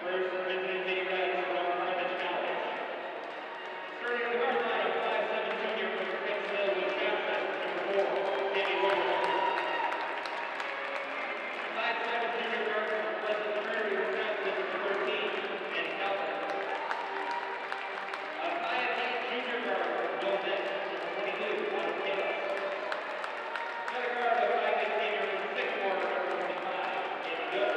First, President Lady Reds from Carthage College. Starting on the guard line of 5'7" junior from Pittsville, Wisconsin, number 4, Danny Wilson. 5'7" junior guard from Pleasant Prairie, Wisconsin, number 13, and Calvin. A 5'8" junior guard from Wilson, number 22, out of Kalis. Another guard of 5'8" senior from Sycamore, number 25, in Good.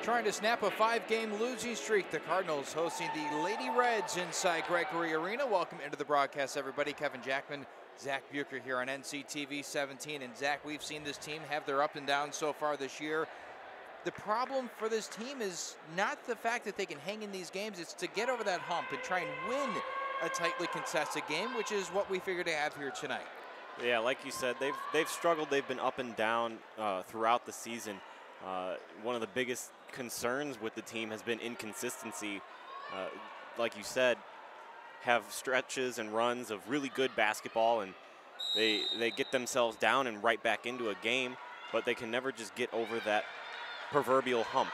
Trying to snap a 5-game losing streak, the Cardinals hosting the Lady Reds inside Gregory Arena. Welcome into the broadcast, everybody. Kevin Jackman, Zach Bucher here on NCTV 17. And Zach, we've seen this team have their up and downs so far this year. The problem for this team is not the fact that they can hang in these games, it's to get over that hump and try and win a tightly contested game, which is what we figured to have here tonight. Yeah, like you said, they've struggled. They've been up and down throughout the season. One of the biggest concerns with the team has been inconsistency. Like you said, have stretches and runs of really good basketball, and they get themselves down and right back into a game, but they can never just get over that proverbial hump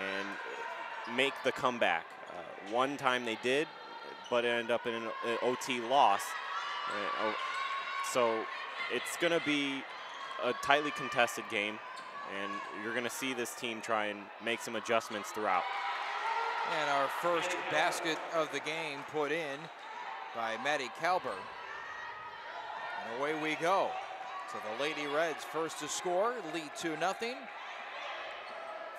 and make the comeback. One time they did, but it ended up in an OT loss. So it's going to be a tightly contested game, and you're going to see this team try and make some adjustments throughout. And our first basket of the game put in by Maddie Kalber. And away we go. So the Lady Reds first to score, lead 2-0.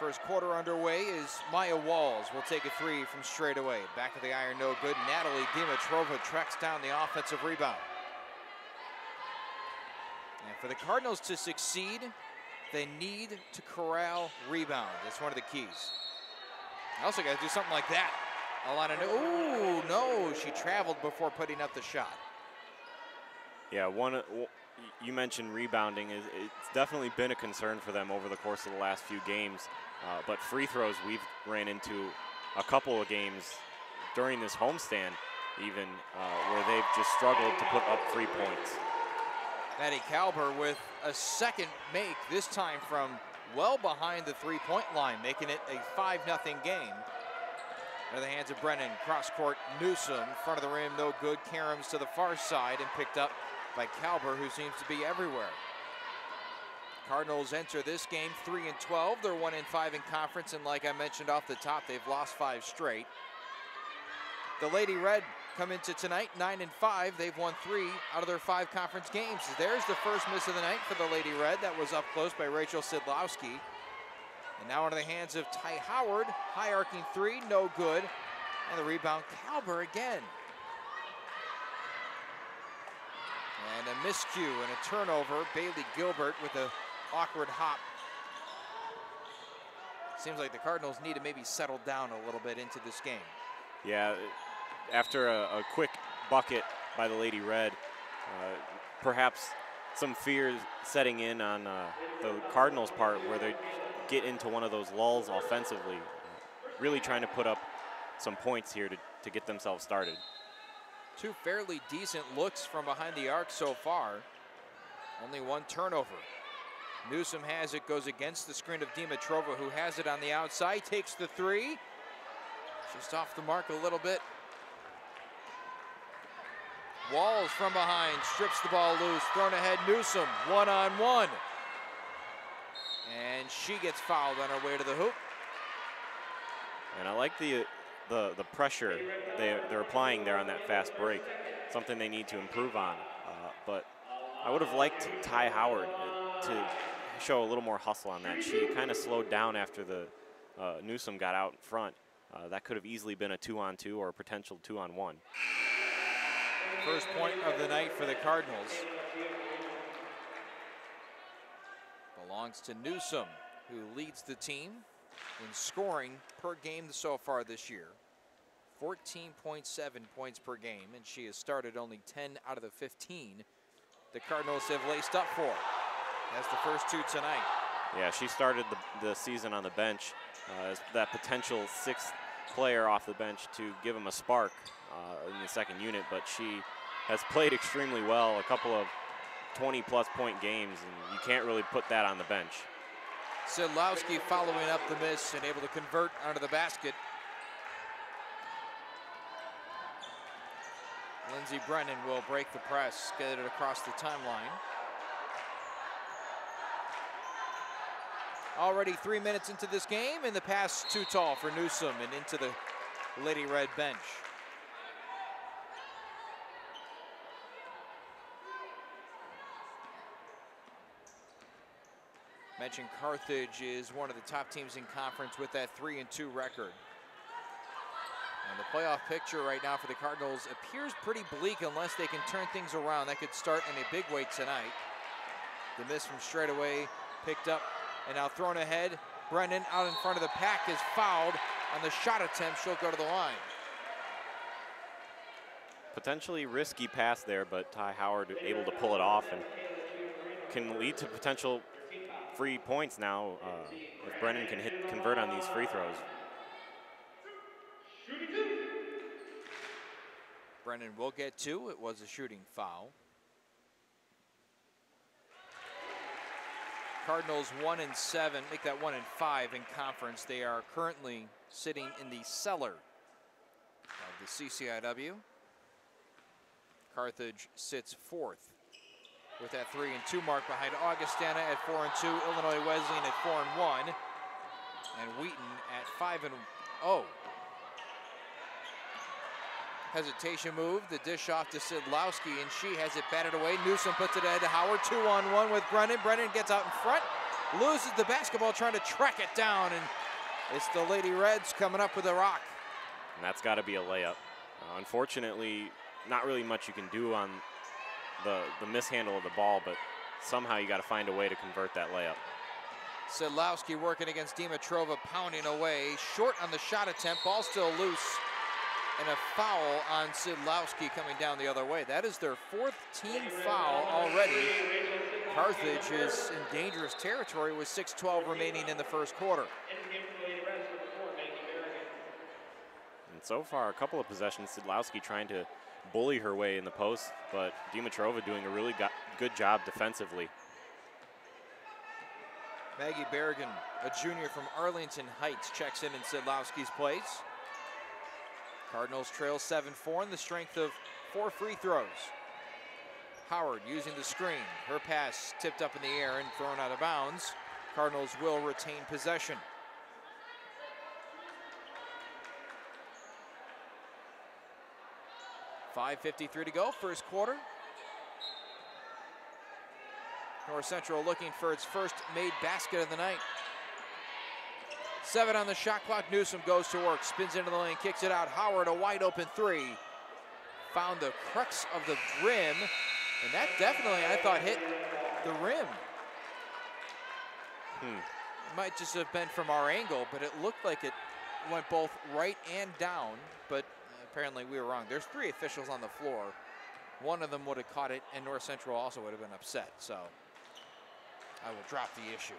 First quarter underway is Maya Walls will take a three from straight away. Back of the iron, no good. Natalie Dimitrova tracks down the offensive rebound. And for the Cardinals to succeed, they need to corral rebounds. That's one of the keys. I also got to do something like that. Ooh, no, she traveled before putting up the shot. Yeah, you mentioned rebounding. It's definitely been a concern for them over the course of the last few games. But free throws, we've ran into a couple of games during this homestand even where they've just struggled to put up 3 points. Maddie Kalber with a second make, this time from well behind the three-point line, making it a 5-0 game. Into the hands of Brennan, cross-court Newsom, front of the rim, no good. Karams to the far side and picked up by Kalber, who seems to be everywhere. Cardinals enter this game 3-12. They're 1-5 in conference, and like I mentioned off the top, they've lost 5 straight. The Lady Red come into tonight 9-5. They've won 3 out of their 5 conference games. There's the first miss of the night for the Lady Red. That was up close by Rachel Sidlowski. And now into the hands of Ty Howard. High arcing three, no good. And the rebound, Kalber again. And a miscue and a turnover. Bailey Gilbert with an awkward hop. Seems like the Cardinals need to maybe settle down a little bit into this game. Yeah, after a quick bucket by the Lady Red, perhaps some fears setting in on the Cardinals' part where they get into one of those lulls offensively, really trying to put up some points here to get themselves started. Two fairly decent looks from behind the arc so far. Only one turnover. Newsom has it, goes against the screen of Dimitrova, who has it on the outside, takes the three. Just off the mark a little bit. Walls from behind, strips the ball loose, thrown ahead, Newsom, one-on-one. And she gets fouled on her way to the hoop. And I like the pressure they're applying there on that fast break, something they need to improve on. But I would have liked Ty Howard to show a little more hustle on that. She kind of slowed down after the Newsom got out in front. That could have easily been a 2-on-2 or a potential 2-on-1. First point of the night for the Cardinals belongs to Newsom, who leads the team in scoring per game so far this year. 14.7 points per game, and she has started only 10 out of the 15 the Cardinals have laced up for. That's the first two tonight. Yeah, she started the season on the bench as that potential sixth player off the bench to give him a spark in the second unit, but she has played extremely well, a couple of 20-plus point games, and you can't really put that on the bench. Sidlowski following up the miss and able to convert onto the basket. Lindsey Brennan will break the press, get it across the timeline. Already 3 minutes into this game, and the pass too tall for Newsom and into the Lady Red bench. Mentioned Carthage is one of the top teams in conference with that 3-2 record. And the playoff picture right now for the Cardinals appears pretty bleak unless they can turn things around. That could start in a big way tonight. The miss from straight away picked up and now thrown ahead. Brennan out in front of the pack is fouled on the shot attempt. She'll go to the line. Potentially risky pass there, but Ty Howard able to pull it off and can lead to potential free points now if Brennan can convert on these free throws. Brennan will get two. It was a shooting foul. Cardinals 1-7, make that 1-5 in conference. They are currently sitting in the cellar of the CCIW. Carthage sits fourth with that 3-2 mark behind Augustana at 4-2, Illinois Wesleyan at 4-1, and Wheaton at 5-0. Hesitation move, the dish off to Sidlowski, and she has it batted away. Newsom puts it ahead to Howard, 2-on-1 with Brennan. Brennan gets out in front, loses the basketball, trying to track it down, and it's the Lady Reds coming up with a rock. And that's got to be a layup. Unfortunately, not really much you can do on the mishandle of the ball, but somehow you got to find a way to convert that layup. Sidlowski working against Dimitrova, pounding away, short on the shot attempt, ball still loose. And a foul on Sidlowski coming down the other way. That is their fourth team foul already. Carthage is in dangerous territory with 6:12 remaining in the first quarter. And so far, a couple of possessions, Sidlowski trying to bully her way in the post, but Dimitrova doing a really good job defensively. Maggie Berrigan, a junior from Arlington Heights, checks in Sidlowski's place. Cardinals trail 7-4 in the strength of 4 free throws. Howard using the screen. Her pass tipped up in the air and thrown out of bounds. Cardinals will retain possession. .553 to go, first quarter. North Central looking for its first made basket of the night. 7 on the shot clock. Newsom goes to work, spins into the lane, kicks it out. Howard, a wide open three. Found the crux of the rim And that definitely, I thought, hit the rim. It might just have been from our angle, but it looked like it went both right and down, but apparently we were wrong. There's 3 officials on the floor. One of them would have caught it, and North Central also would have been upset, so I will drop the issue.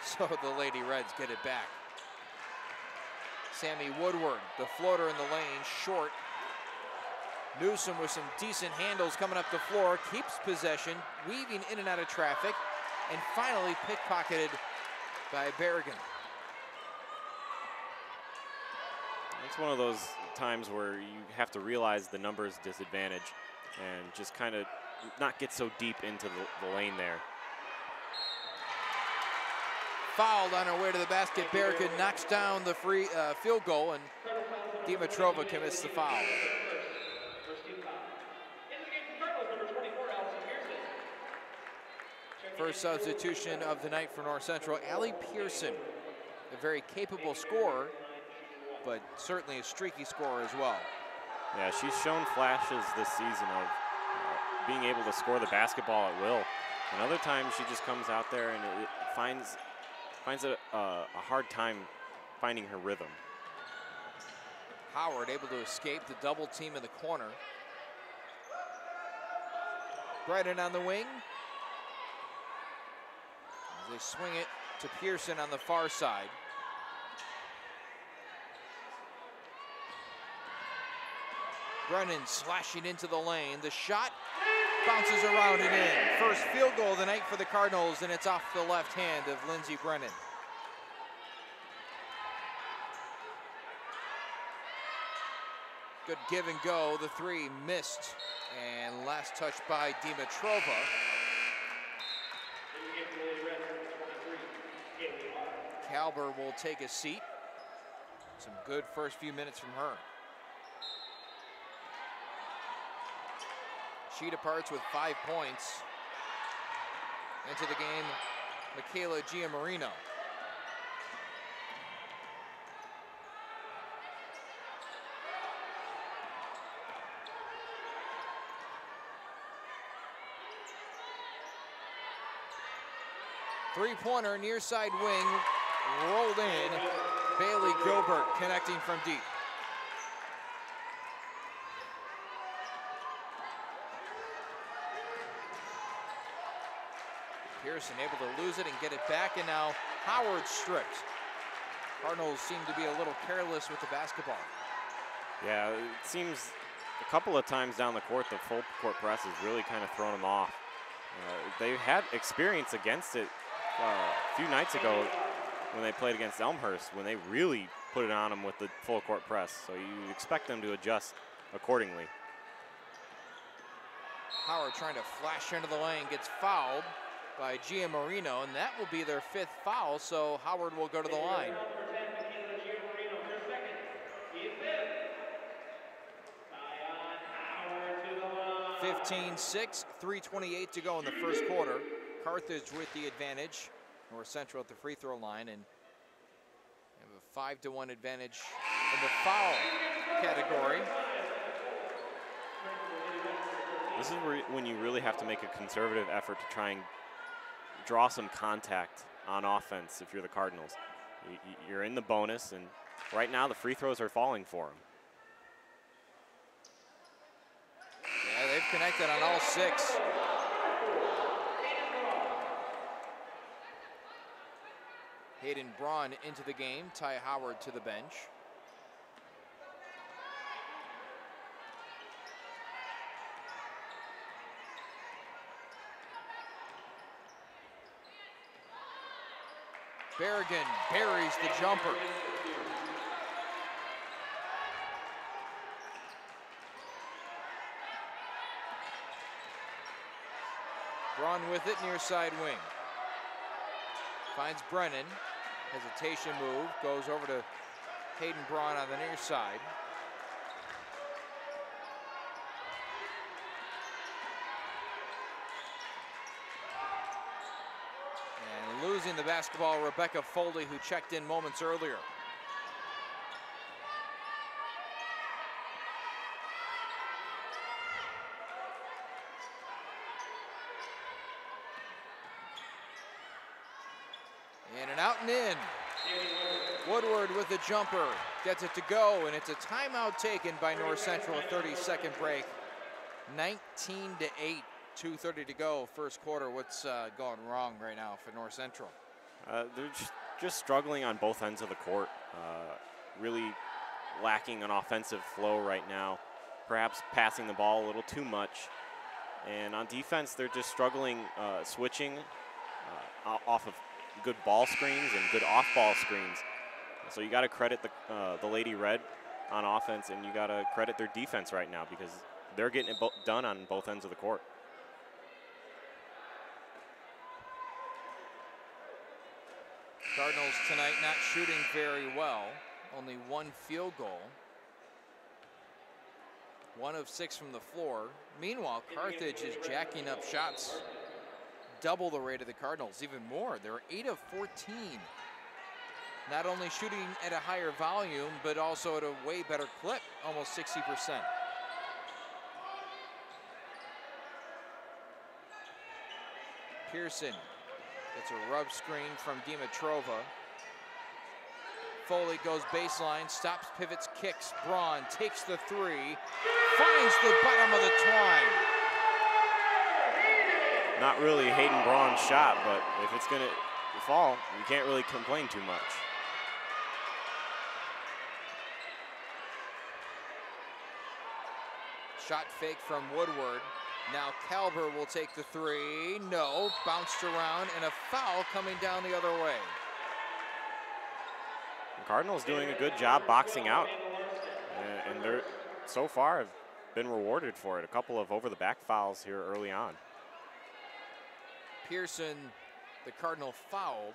So the Lady Reds get it back. Sammy Woodward, the floater in the lane, short. Newsom with some decent handles coming up the floor, keeps possession, weaving in and out of traffic, and finally pickpocketed by Berrigan. It's one of those times where you have to realize the numbers disadvantage and just kind of not get so deep into the lane there. Fouled on her way to the basket. Berrigan knocks down the free field goal, and Dimitrova commits the foul. First substitution of the night for North Central, Allie Pearson, a very capable scorer, but certainly a streaky scorer as well. Yeah, she's shown flashes this season of being able to score the basketball at will. And other times she just comes out there and it finds a hard time finding her rhythm. Howard able to escape the double team in the corner. Brennan on the wing. As they swing it to Pearson on the far side. Brennan slashing into the lane. The shot bounces around and in. First field goal of the night for the Cardinals, and it's off the left hand of Lindsey Brennan. Good give and go. The 3 missed, and last touch by Dimitrova. Kalber will take a seat. Some good first few minutes from her. She departs with 5 points. Into the game, Michaela Giammarino. Three-pointer near side wing, rolled in. Bailey Gilbert connecting from deep. Pearson able to lose it and get it back, and now Howard stripped. Cardinals seem to be a little careless with the basketball. Yeah, it seems a couple of times down the court, the full court press has really kind of thrown them off. They had experience against it a few nights ago when they played against Elmhurst, when they really put it on them with the full court press. So you expect them to adjust accordingly. Howard trying to flash into the lane, gets fouled by Giammarino, and that will be their 5th foul, so Howard will go to the line. 15-6, 3:28 to go in the first quarter. Carthage with the advantage. North Central at the free throw line, and have a 5-1 advantage in the foul category. This is when you really have to make a conservative effort to try and draw some contact on offense if you're the Cardinals. You're in the bonus, and right now the free throws are falling for them. Yeah, they've connected on all 6. Hayden Braun into the game, Ty Howard to the bench. Berrigan buries the jumper. Braun with it near side wing. Finds Brennan. Hesitation move, goes over to Hayden Braun on the near side. And losing the basketball, Rebecca Foley, who checked in moments earlier. in. Woodward with the jumper, gets it to go, and it's a timeout taken by North Central, a 30-second break. 19-8, 2:30 to go, first quarter. What's going wrong right now for North Central? They're just struggling on both ends of the court. Really lacking an offensive flow right now. Perhaps passing the ball a little too much. And on defense, they're just struggling switching off of good ball screens and good off-ball screens. So you got to credit the Lady Red on offense, and you got to credit their defense right now because they're getting it done on both ends of the court. Cardinals tonight not shooting very well. Only 1 field goal. 1 of 6 from the floor. Meanwhile, Carthage is jacking up shots. Double the rate of the Cardinals, even more. They're 8 of 14. Not only shooting at a higher volume, but also at a way better clip, almost 60%. Pearson gets a rub screen from Dimitrova. Foley goes baseline, stops, pivots, kicks. Braun takes the 3, finds the bottom of the twine. Not really Hayden Braun's shot, but if it's going to fall, you can't really complain too much. Shot fake from Woodward. Now Kalber will take the 3. No, bounced around, and a foul coming down the other way. The Cardinals doing a good job boxing out, and they're so far have been rewarded for it. A couple of over-the-back fouls here early on. Pearson, the Cardinal fouled,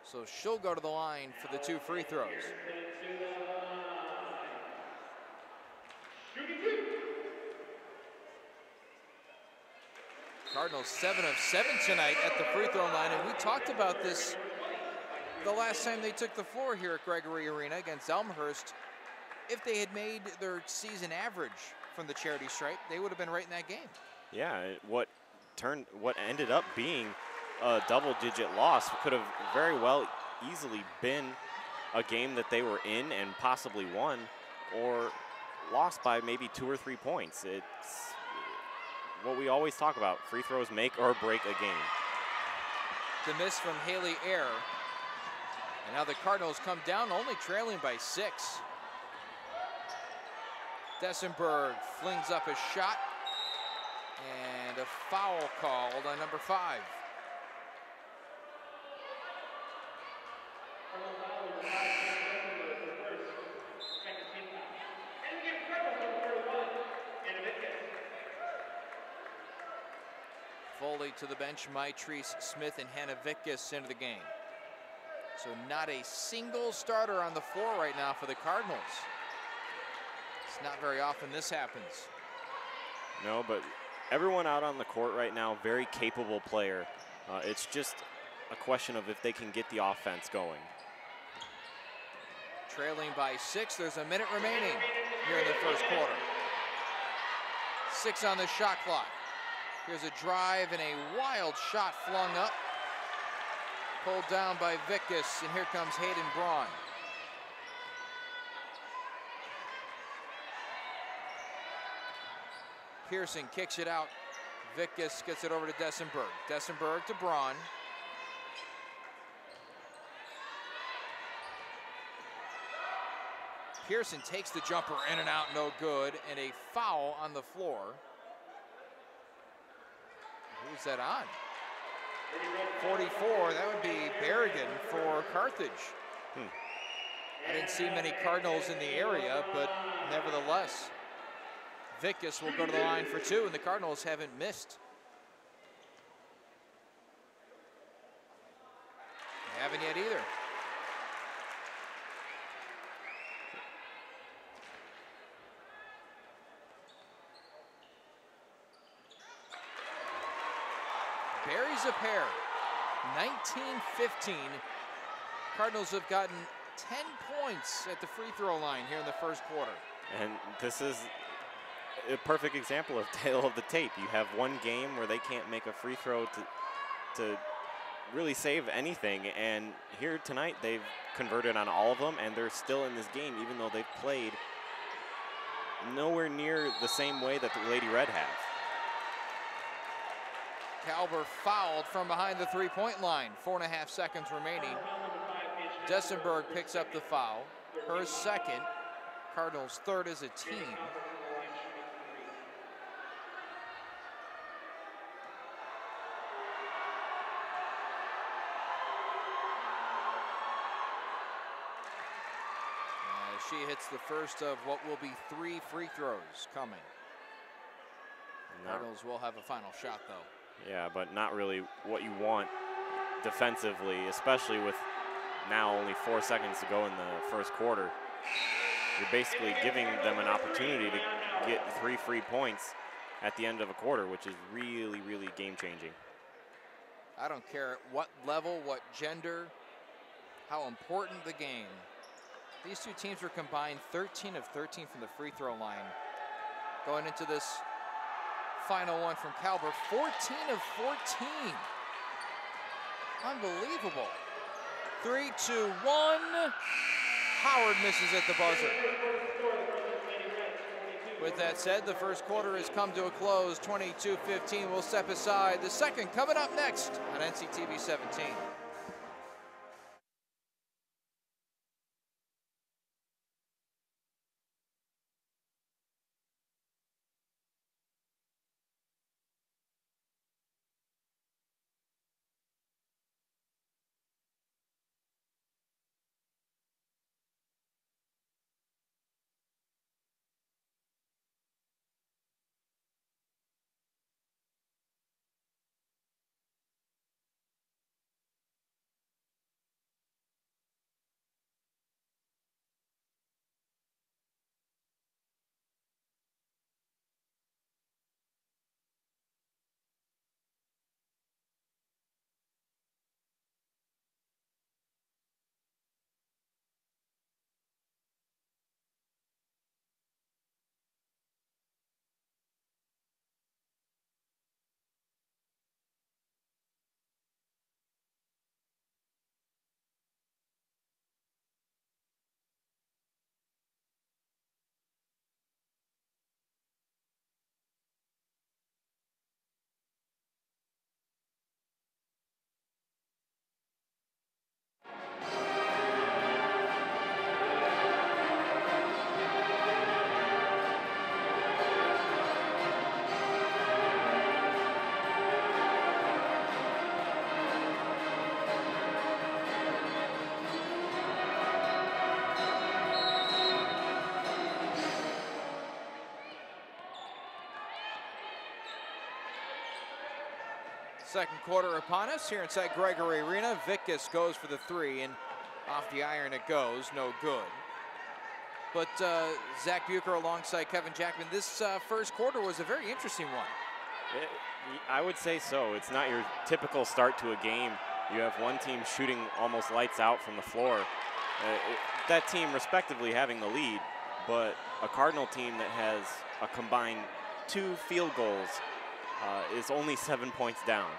so she'll go to the line for the 2 free throws. Cardinals 7 of 7 tonight at the free throw line, and we talked about this the last time they took the floor here at Gregory Arena against Elmhurst. If they had made their season average from the charity stripe, they would have been right in that game. Yeah, what ended up being a double-digit loss could have very well easily been a game that they were in and possibly won, or lost by maybe 2 or 3 points. It's what we always talk about. Free throws make or break a game. The miss from Haley Air. And now the Cardinals come down only trailing by 6. Dessenberg flings up a shot. And a foul called on number 5. Foley to the bench, Maitrice Smith and Hannah Vickus into the game. So not a single starter on the floor right now for the Cardinals. It's not very often this happens. No, but everyone out on the court right now, very capable player. It's just a question of if they can get the offense going. Trailing by 6, there's a minute remaining here in the first quarter. 6 on the shot clock. Here's a drive and a wild shot flung up. Pulled down by Vickus, and here comes Hayden Braun. Pearson kicks it out. Vickus gets it over to Dessenberg. Dessenberg to Braun. Pearson takes the jumper in and out, no good, and a foul on the floor. Who's that on? 44, that would be Berrigan for Carthage. I didn't see many Cardinals in the area, but nevertheless, Vickus will go to the line for 2, and the Cardinals haven't missed. They haven't yet either. Buries a pair. 19-15. Cardinals have gotten 10 points at the free throw line here in the first quarter. And this is a perfect example of tale of the tape. You have one game where they can't make a free throw to really save anything. And here tonight, they've converted on all of them, and they're still in this game, even though they've played nowhere near the same way that the Lady Red have. Kalber fouled from behind the three-point line. 4.5 seconds remaining. Dessenberg picks up the foul. Her second. Cardinals' third as a team. She hits the first of what will be 3 free throws coming. Cardinals will have a final shot, though. Yeah, but not really what you want defensively, especially with now only 4 seconds to go in the first quarter. You're basically giving them an opportunity to get 3 free points at the end of a quarter, which is really, really game-changing. I don't care at what level, what gender, how important the game. These two teams were combined 13 of 13 from the free throw line. Going into this final one from Kalber, 14 of 14. Unbelievable. 3, 2, 1. Howard misses at the buzzer. With that said, the first quarter has come to a close. 22-15 will step aside. The second coming up next on NCTV 17. Second quarter upon us here inside Gregory Arena. Vickus goes for the 3, and off the iron it goes, no good. But Zach Bucher alongside Kevin Jackman, this first quarter was a very interesting one. I would say so. It's not your typical start to a game. You have one team shooting almost lights out from the floor. That team respectively having the lead, but a Cardinal team that has a combined 2 field goals is only 7 points down.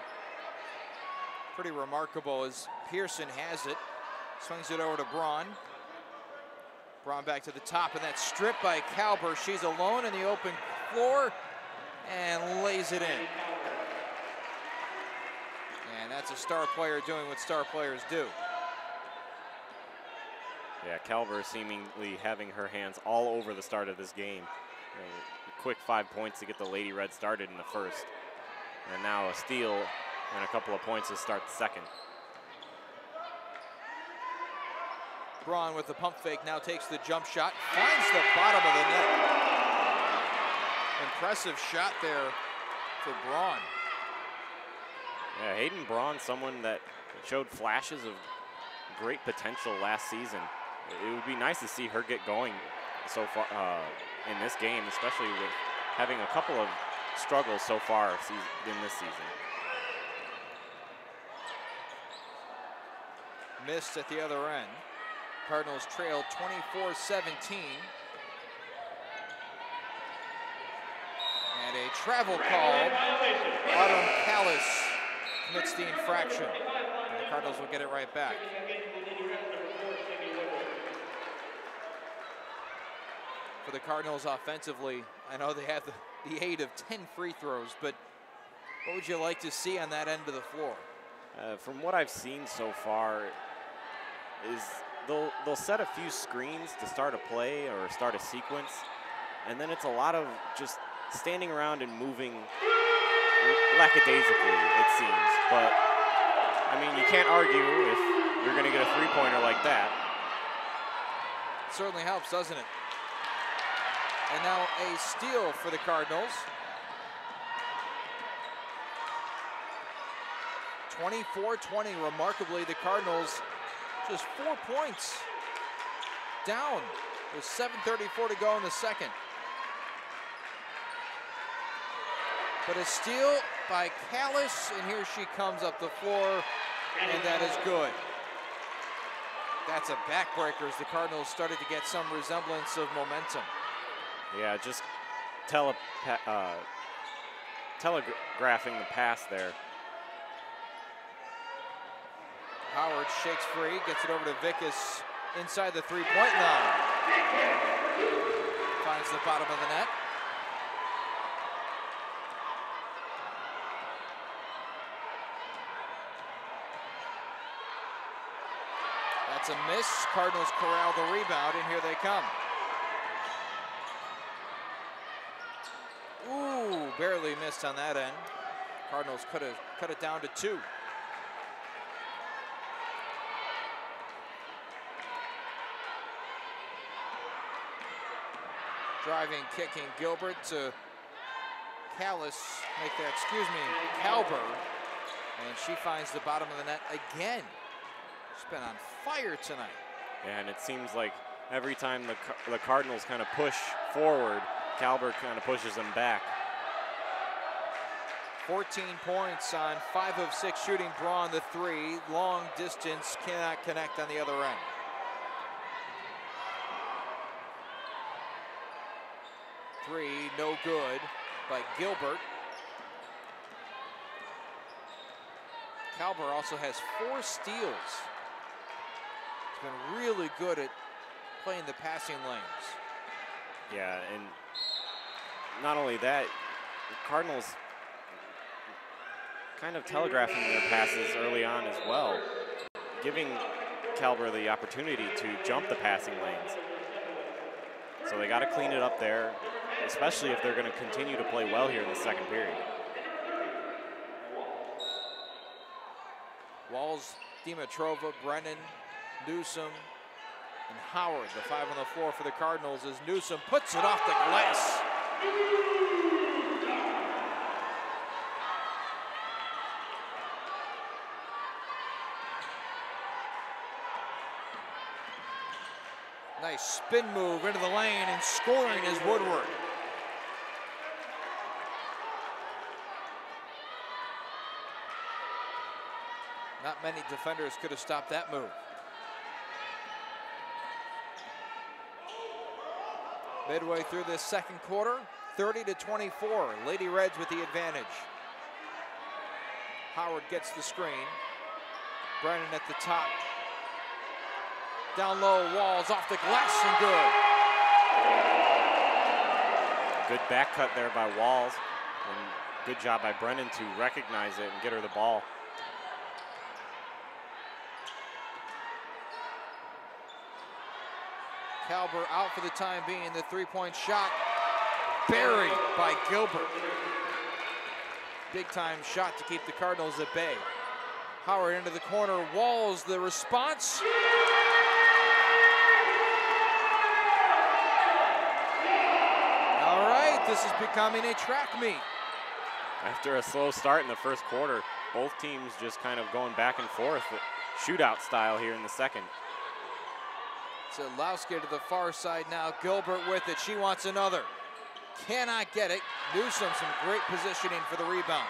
Pretty remarkable as Pearson has it. Swings it over to Braun. Braun back to the top, and that's stripped by Kalber. She's alone in the open floor and lays it in. And that's a star player doing what star players do. Yeah, Kalber seemingly having her hands all over the start of this game. A quick 5 points to get the Lady Red started in the first. And now a steal and a couple of points to start the second. Braun with the pump fake now takes the jump shot, finds the bottom of the net. Impressive shot there for Braun. Yeah, Hayden Braun, someone that showed flashes of great potential last season. It would be nice to see her get going so far in this game, especially with having a couple of struggles so far in this season. Missed at the other end. Cardinals trailed 24-17. And a travel call. Autumn Callis commits the infraction. Cardinals will get it right back. For the Cardinals offensively, I know they have the aid of 10 free throws, but what would you like to see on that end of the floor? From what I've seen so far, is they'll set a few screens to start a play or start a sequence, and then it's a lot of just standing around and moving lackadaisically, it seems. But I mean, you can't argue if you're going to get a three-pointer like that. It certainly helps, doesn't it? And now a steal for the Cardinals. 24-20, remarkably, the Cardinals just 4 points down with 7:34 to go in the second. But a steal by Callis, and here she comes up the floor, and that is good. That's a backbreaker as the Cardinals started to get some resemblance of momentum. Yeah, just telegraphing the pass there. Howard shakes free, gets it over to Vickus inside the three-point line. Finds the bottom of the net. That's a miss. Cardinals corral the rebound, and here they come. Ooh, barely missed on that end. Cardinals could have cut it down to 2. Driving, kicking, Gilbert to Callis, Kalber, and she finds the bottom of the net again. She's been on fire tonight. Yeah, and it seems like every time the Cardinals kind of push forward, Kalber kind of pushes them back. 14 points on 5 of 6 shooting. Braun the 3, long distance, cannot connect on the other end. Three, no good by Gilbert. Kalber also has 4 steals. He's been really good at playing the passing lanes. Yeah, and not only that, the Cardinals kind of telegraphing their passes early on as well, giving Kalber the opportunity to jump the passing lanes. So they got to clean it up there, especially if they're going to continue to play well here in the second period. Walls, Dimitrova, Brennan, Newsom, and Howard, the 5 on the floor for the Cardinals as Newsom puts it off the glass. Nice spin move into the lane, and scoring is Woodward. Not many defenders could have stopped that move. Midway through this second quarter, 30-24. Lady Reds with the advantage. Howard gets the screen. Brennan at the top. Down low, Walls off the glass and good. Good back cut there by Walls, and good job by Brennan to recognize it and get her the ball. Kalber out for the time being. The three-point shot buried by Gilbert. Big time shot to keep the Cardinals at bay. Howard into the corner. Walls, the response. All right, this is becoming a track meet. After a slow start in the first quarter, both teams just kind of going back and forth, shootout style here in the second. Zalowski to the far side now. Gilbert with it. She wants another. Cannot get it. Newsom, some great positioning for the rebound.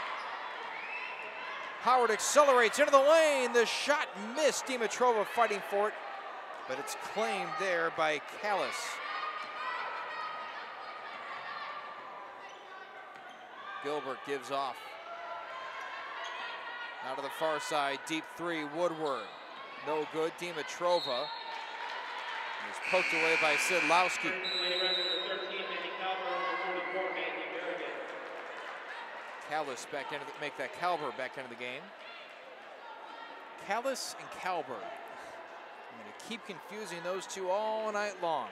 Howard accelerates into the lane. The shot missed. Dimitrova fighting for it, but it's claimed there by Callis. Gilbert gives off. Now to the far side, deep three, Woodward. No good, Dimitrova. Is poked away by Sidlowski. Callis back into make that Kalber back into the game. Callis and Kalber. I'm going to keep confusing those two all night long.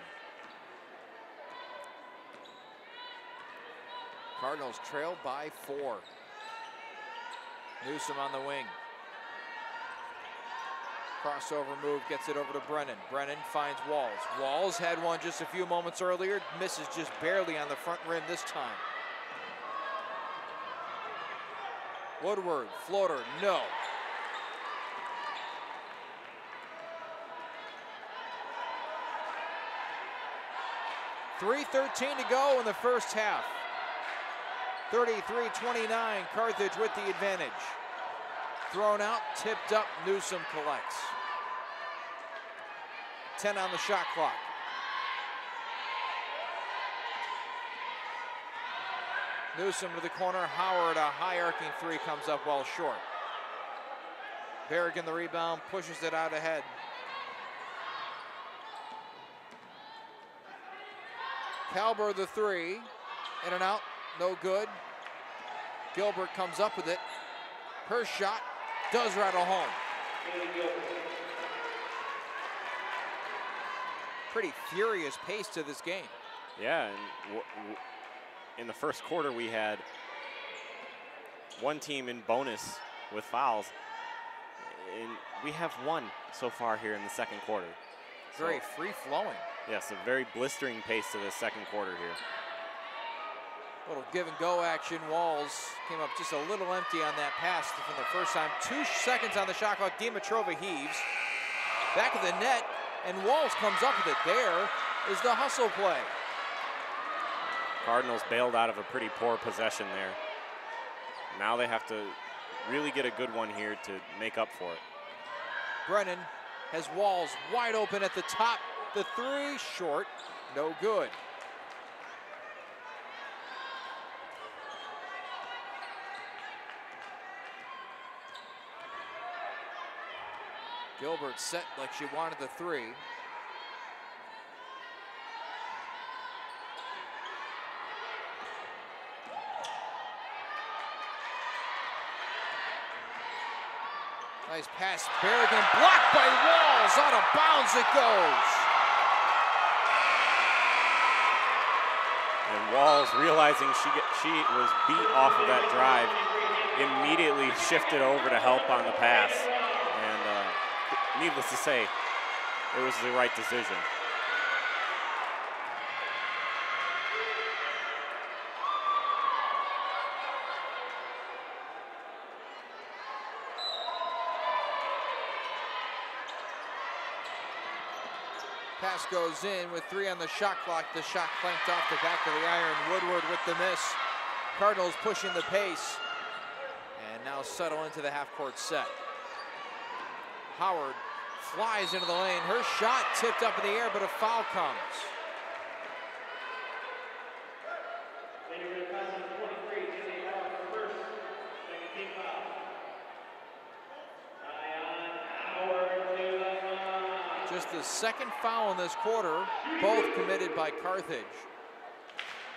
Cardinals trail by 4. Newsom on the wing. Crossover move, gets it over to Brennan. Brennan finds Walls. Walls had one just a few moments earlier, misses just barely on the front rim this time. Woodward, floater, no. .3:13 to go in the first half. 33-29, Carthage with the advantage. Thrown out, tipped up, Newsom collects. 10 on the shot clock. Newsom to the corner, Howard, a high arcing three comes up well short. Berrigan the rebound, pushes it out ahead. Kalber the three, in and out, no good. Gilbert comes up with it. Her shot does rattle home. Pretty furious pace to this game. Yeah, and in the first quarter we had one team in bonus with fouls, and we have one so far here in the second quarter. Very free-flowing. Yes, a very blistering pace to the second quarter here. Little give and go action. Walls came up just a little empty on that pass from the first time. 2 seconds on the shot clock. Dimitrova heaves. Back of the net, and Walls comes up with it. There is the hustle play. Cardinals bailed out of a pretty poor possession there. Now they have to really get a good one here to make up for it. Brennan has Walls wide open at the top. The three short, no good. Gilbert set like she wanted the three. Nice pass, Berrigan blocked by Walls, out of bounds it goes. And Walls, realizing she was beat off of that drive, immediately shifted over to help on the pass. And needless to say, it was the right decision. Pass goes in with 3 on the shot clock. The shot clanked off the back of the iron. Woodward with the miss. Cardinals pushing the pace. And now settle into the half-court set. Howard flies into the lane. Her shot tipped up in the air, but a foul comes. Just the second foul in this quarter, both committed by Carthage.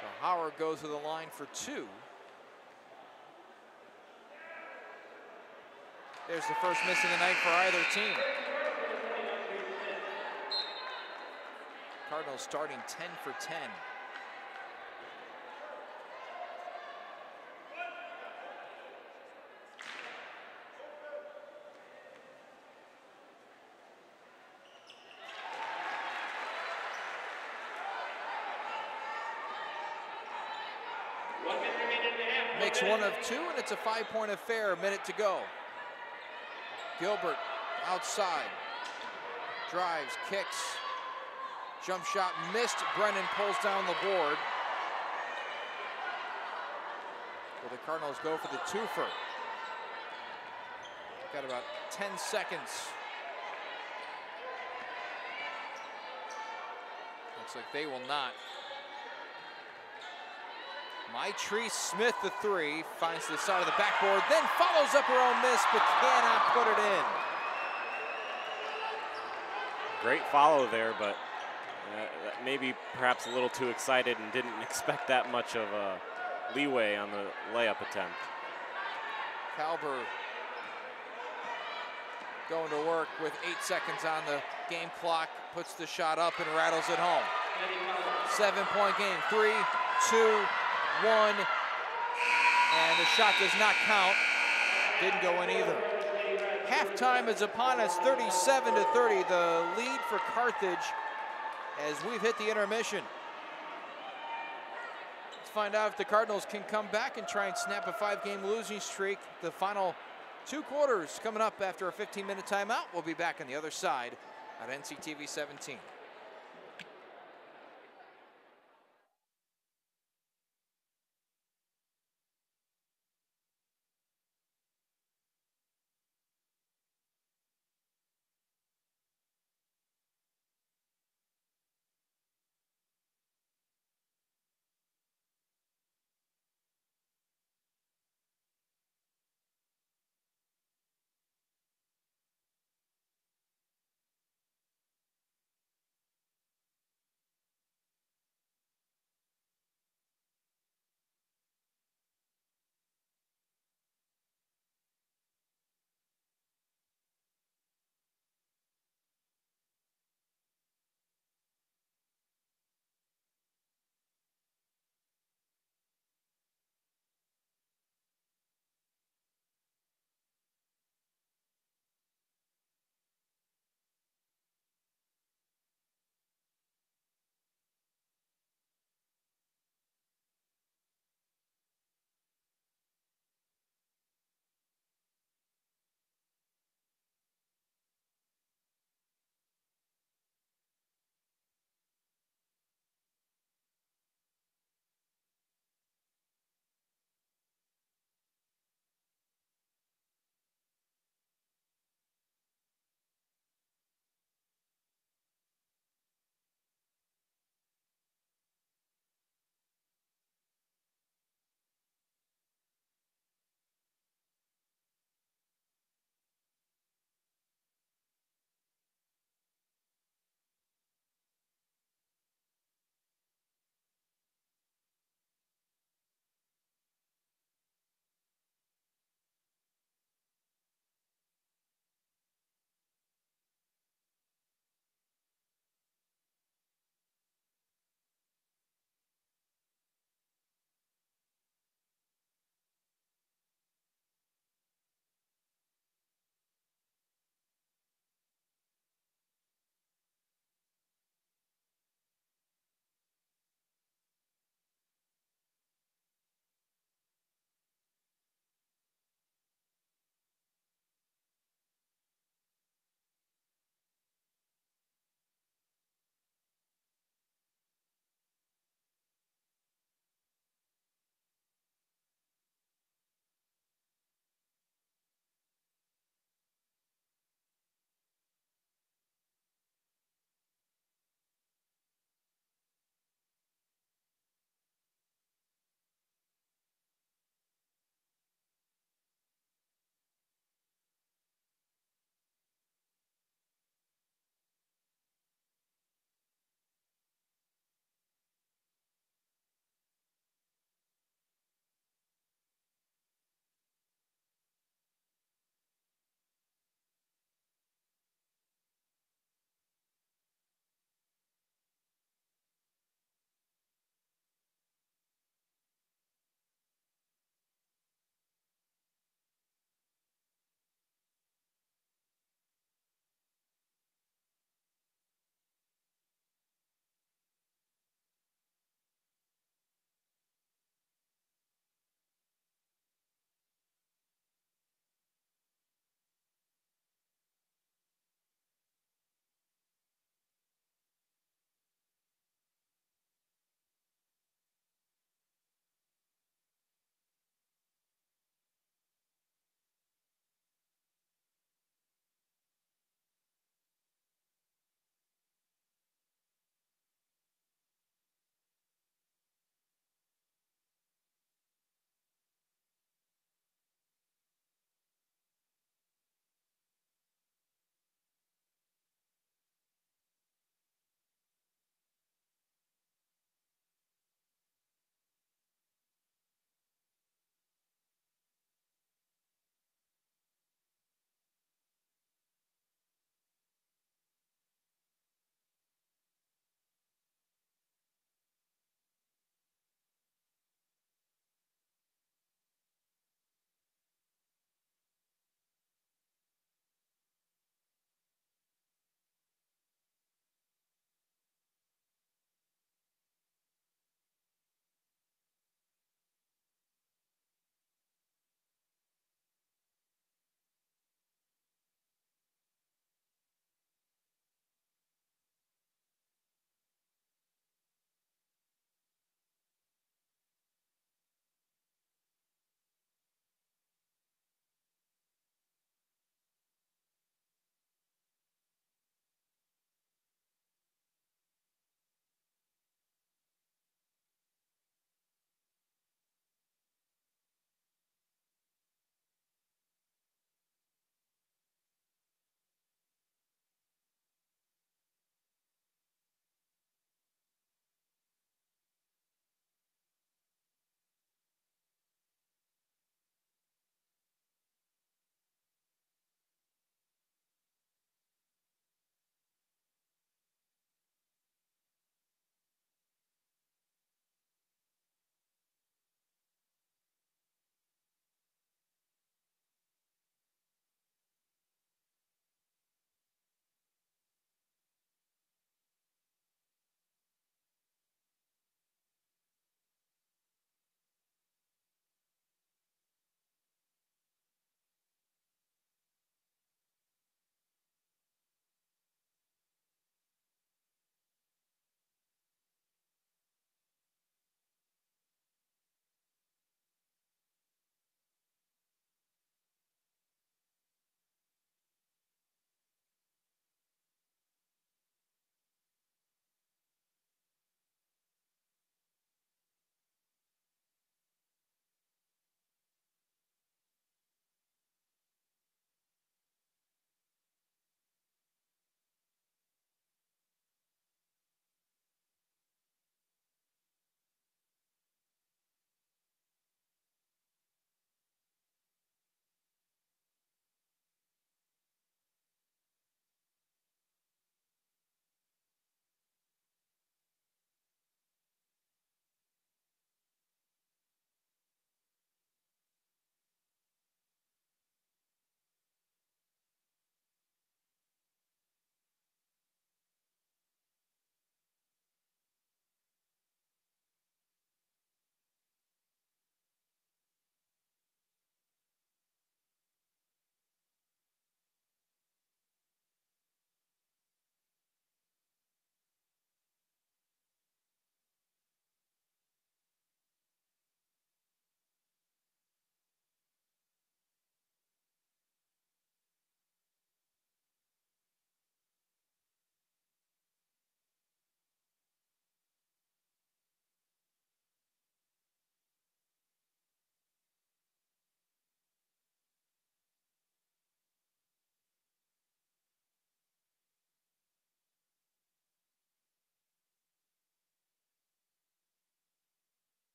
So Howard goes to the line for 2. There's the first miss of the night for either team. Cardinals starting 10 for 10. Makes 1 of 2, and it's a 5-point affair. A minute to go. Gilbert outside. Drives, kicks. Jump shot missed. Brennan pulls down the board. Will the Cardinals go for the twofer? Got about 10 seconds. Looks like they will not. Maitree Smith, the three, finds the side of the backboard, then follows up her own miss, but cannot put it in. Great follow there, but maybe perhaps a little too excited and didn't expect that much of a leeway on the layup attempt. Kalber going to work with 8 seconds on the game clock, puts the shot up and rattles it home. 7-point game, 3, 2, 1, and the shot does not count. Didn't go in either. Halftime is upon us, 37-30, the lead for Carthage as we've hit the intermission. Let's find out if the Cardinals can come back and try and snap a 5-game losing streak. The final 2 quarters coming up after a 15-minute timeout. We'll be back on the other side at NCTV 17.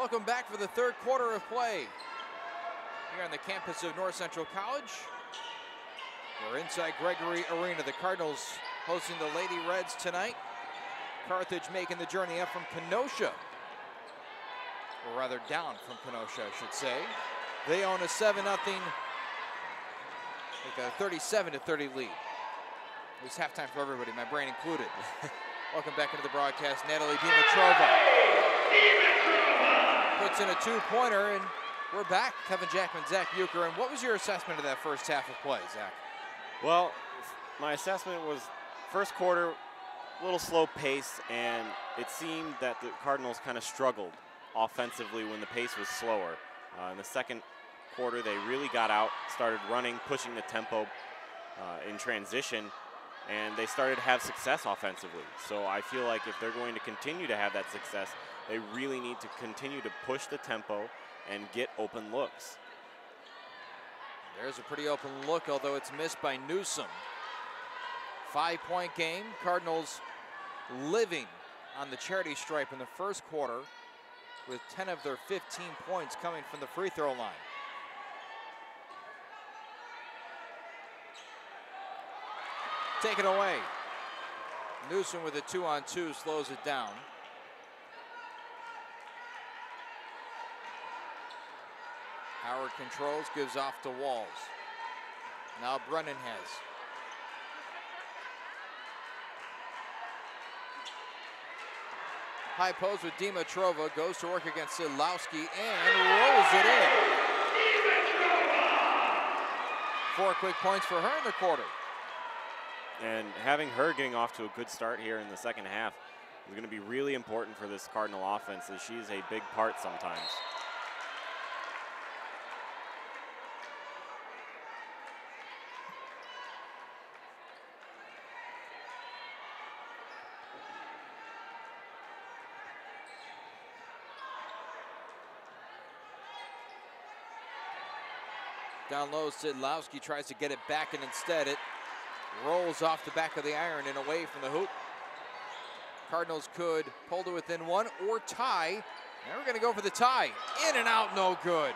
Welcome back for the third quarter of play here on the campus of North Central College. We're inside Gregory Arena. The Cardinals hosting the Lady Reds tonight. Carthage making the journey up from Kenosha, or rather down from Kenosha, I should say. They own a 7-0, like a 37-30 lead. It was halftime for everybody, my brain included. Welcome back into the broadcast. Natalie Dimitrova puts in a 2-pointer, and we're back. Kevin Jackman, Zach Bucher. And what was your assessment of that first half of play, Zach? Well, my assessment was first quarter, a little slow pace, and it seemed that the Cardinals kind of struggled offensively when the pace was slower. In the second quarter, they really got out, started running, pushing the tempo in transition, and they started to have success offensively. So I feel like if they're going to continue to have that success, they really need to continue to push the tempo and get open looks. There's a pretty open look, although it's missed by Newsom. 5-point game. Cardinals living on the charity stripe in the first quarter, with 10 of their 15 points coming from the free throw line. Taken away. Newsom with a 2-on-2 slows it down. Howard controls, gives off to Walls. Now Brennan has. High post with Dimitrova, goes to work against Sidlowski and rolls it in. 4 quick points for her in the quarter. And having her getting off to a good start here in the second half is going to be really important for this Cardinal offense, as she's a big part sometimes. Down low, Sidlowski tries to get it back, and instead it rolls off the back of the iron and away from the hoop. Cardinals could pull to within 1 or tie. Now we're going to go for the tie. In and out, no good.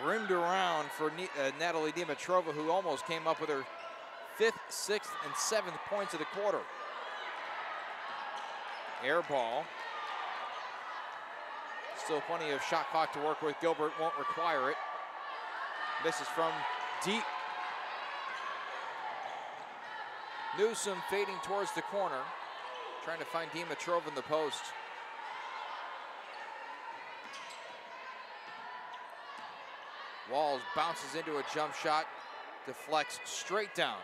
Rimmed around for Natalie Dimitrova, who almost came up with her 5th, 6th, and 7th points of the quarter. Air ball. Still plenty of shot clock to work with. Gilbert won't require it. Misses from deep. Newsom fading towards the corner, trying to find Dimitrova in the post. Walls bounces into a jump shot, deflects straight down.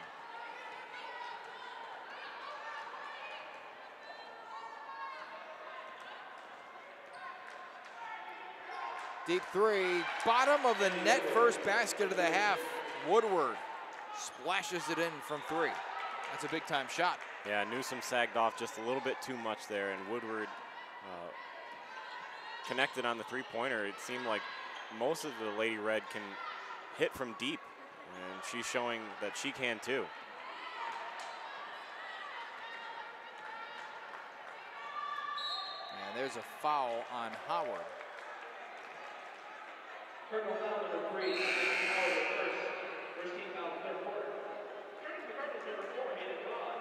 Deep three, bottom of the net, first basket of the half. Woodward splashes it in from 3. That's a big time shot. Yeah, Newsom sagged off just a little bit too much there, and Woodward connected on the 3-pointer. It seemed like most of the Lady Red can hit from deep, and she's showing that she can too. And there's a foul on Howard. Cardinal foul number 3, Howard first. First team foul, third quarter. Turning to the Cardinals number 4, Hayden Todd.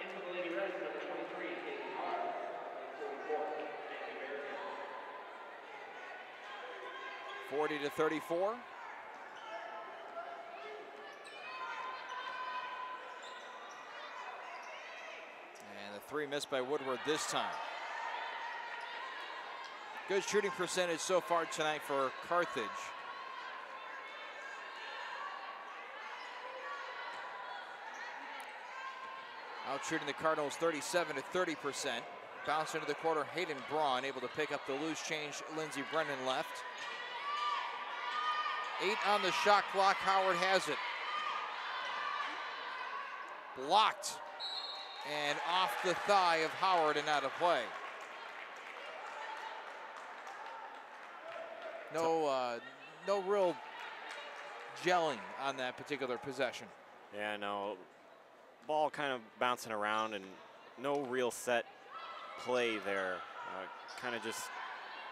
Into the Lady Reds number 23, Hayden Hart. And 44, Anthony Merrigan. 40-34. And the 3 missed by Woodward this time. Good shooting percentage so far tonight for Carthage. Out shooting the Cardinals 37-30%. Bounce into the quarter, Hayden Braun able to pick up the loose change. Lindsey Brennan left. 8 on the shot clock, Howard has it. Blocked and off the thigh of Howard and out of play. No real gelling on that particular possession. Yeah, no, ball kind of bouncing around and no real set play there. Kind of just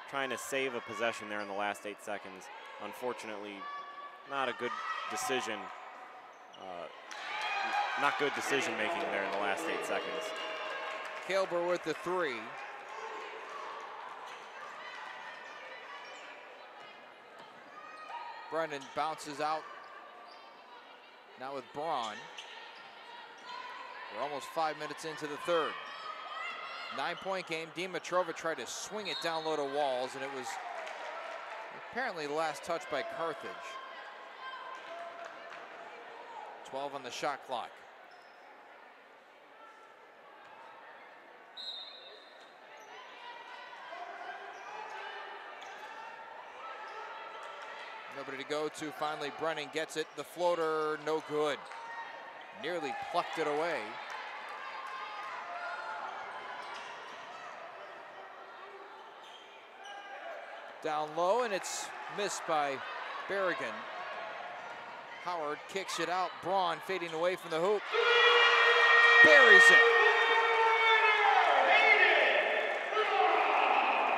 trying to save a possession there in the last 8 seconds. Unfortunately, not a good decision. Not good decision making there in the last 8 seconds. Kilber with the 3. Brennan bounces out. Now with Braun. We're almost 5 minutes into the third. 9-point game. Dimitrova tried to swing it down low to Walls, and it was apparently the last touch by Carthage. 12 on the shot clock. Nobody to go to. Finally, Brennan gets it. The floater, no good. Nearly plucked it away. Down low, and it's missed by Berrigan. Howard kicks it out. Braun fading away from the hoop. Buries it.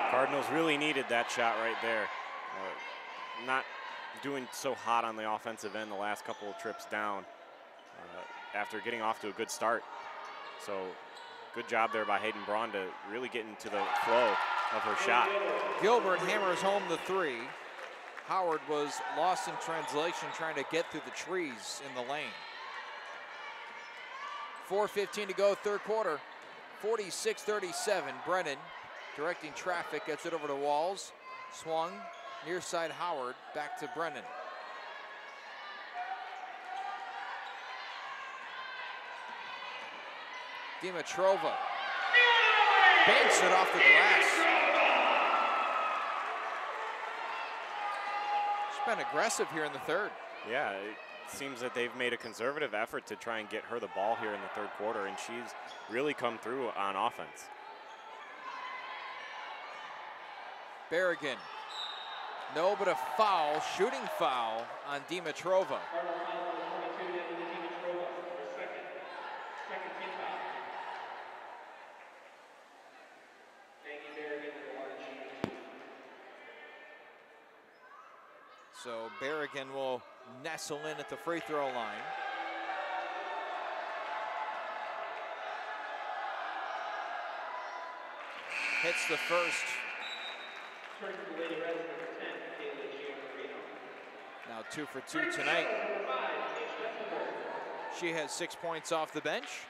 Cardinals really needed that shot right there. Not doing so hot on the offensive end the last couple of trips down after getting off to a good start. So good job there by Hayden Braun to really get into the flow of her shot. Gilbert hammers home the 3. Howard was lost in translation trying to get through the trees in the lane. 4:15 to go, third quarter. 46-37. Brennan directing traffic, gets it over to Walls. Swung, near side Howard, back to Brennan. Dimitrova banks it off the glass. She's been aggressive here in the third. Yeah, it seems that they've made a conservative effort to try and get her the ball here in the third quarter, and she's really come through on offense. Berrigan. No, but a foul, shooting foul on Dimitrova. So Berrigan will nestle in at the free throw line. Hits the first. Now 2 for 2 tonight. She has 6 points off the bench.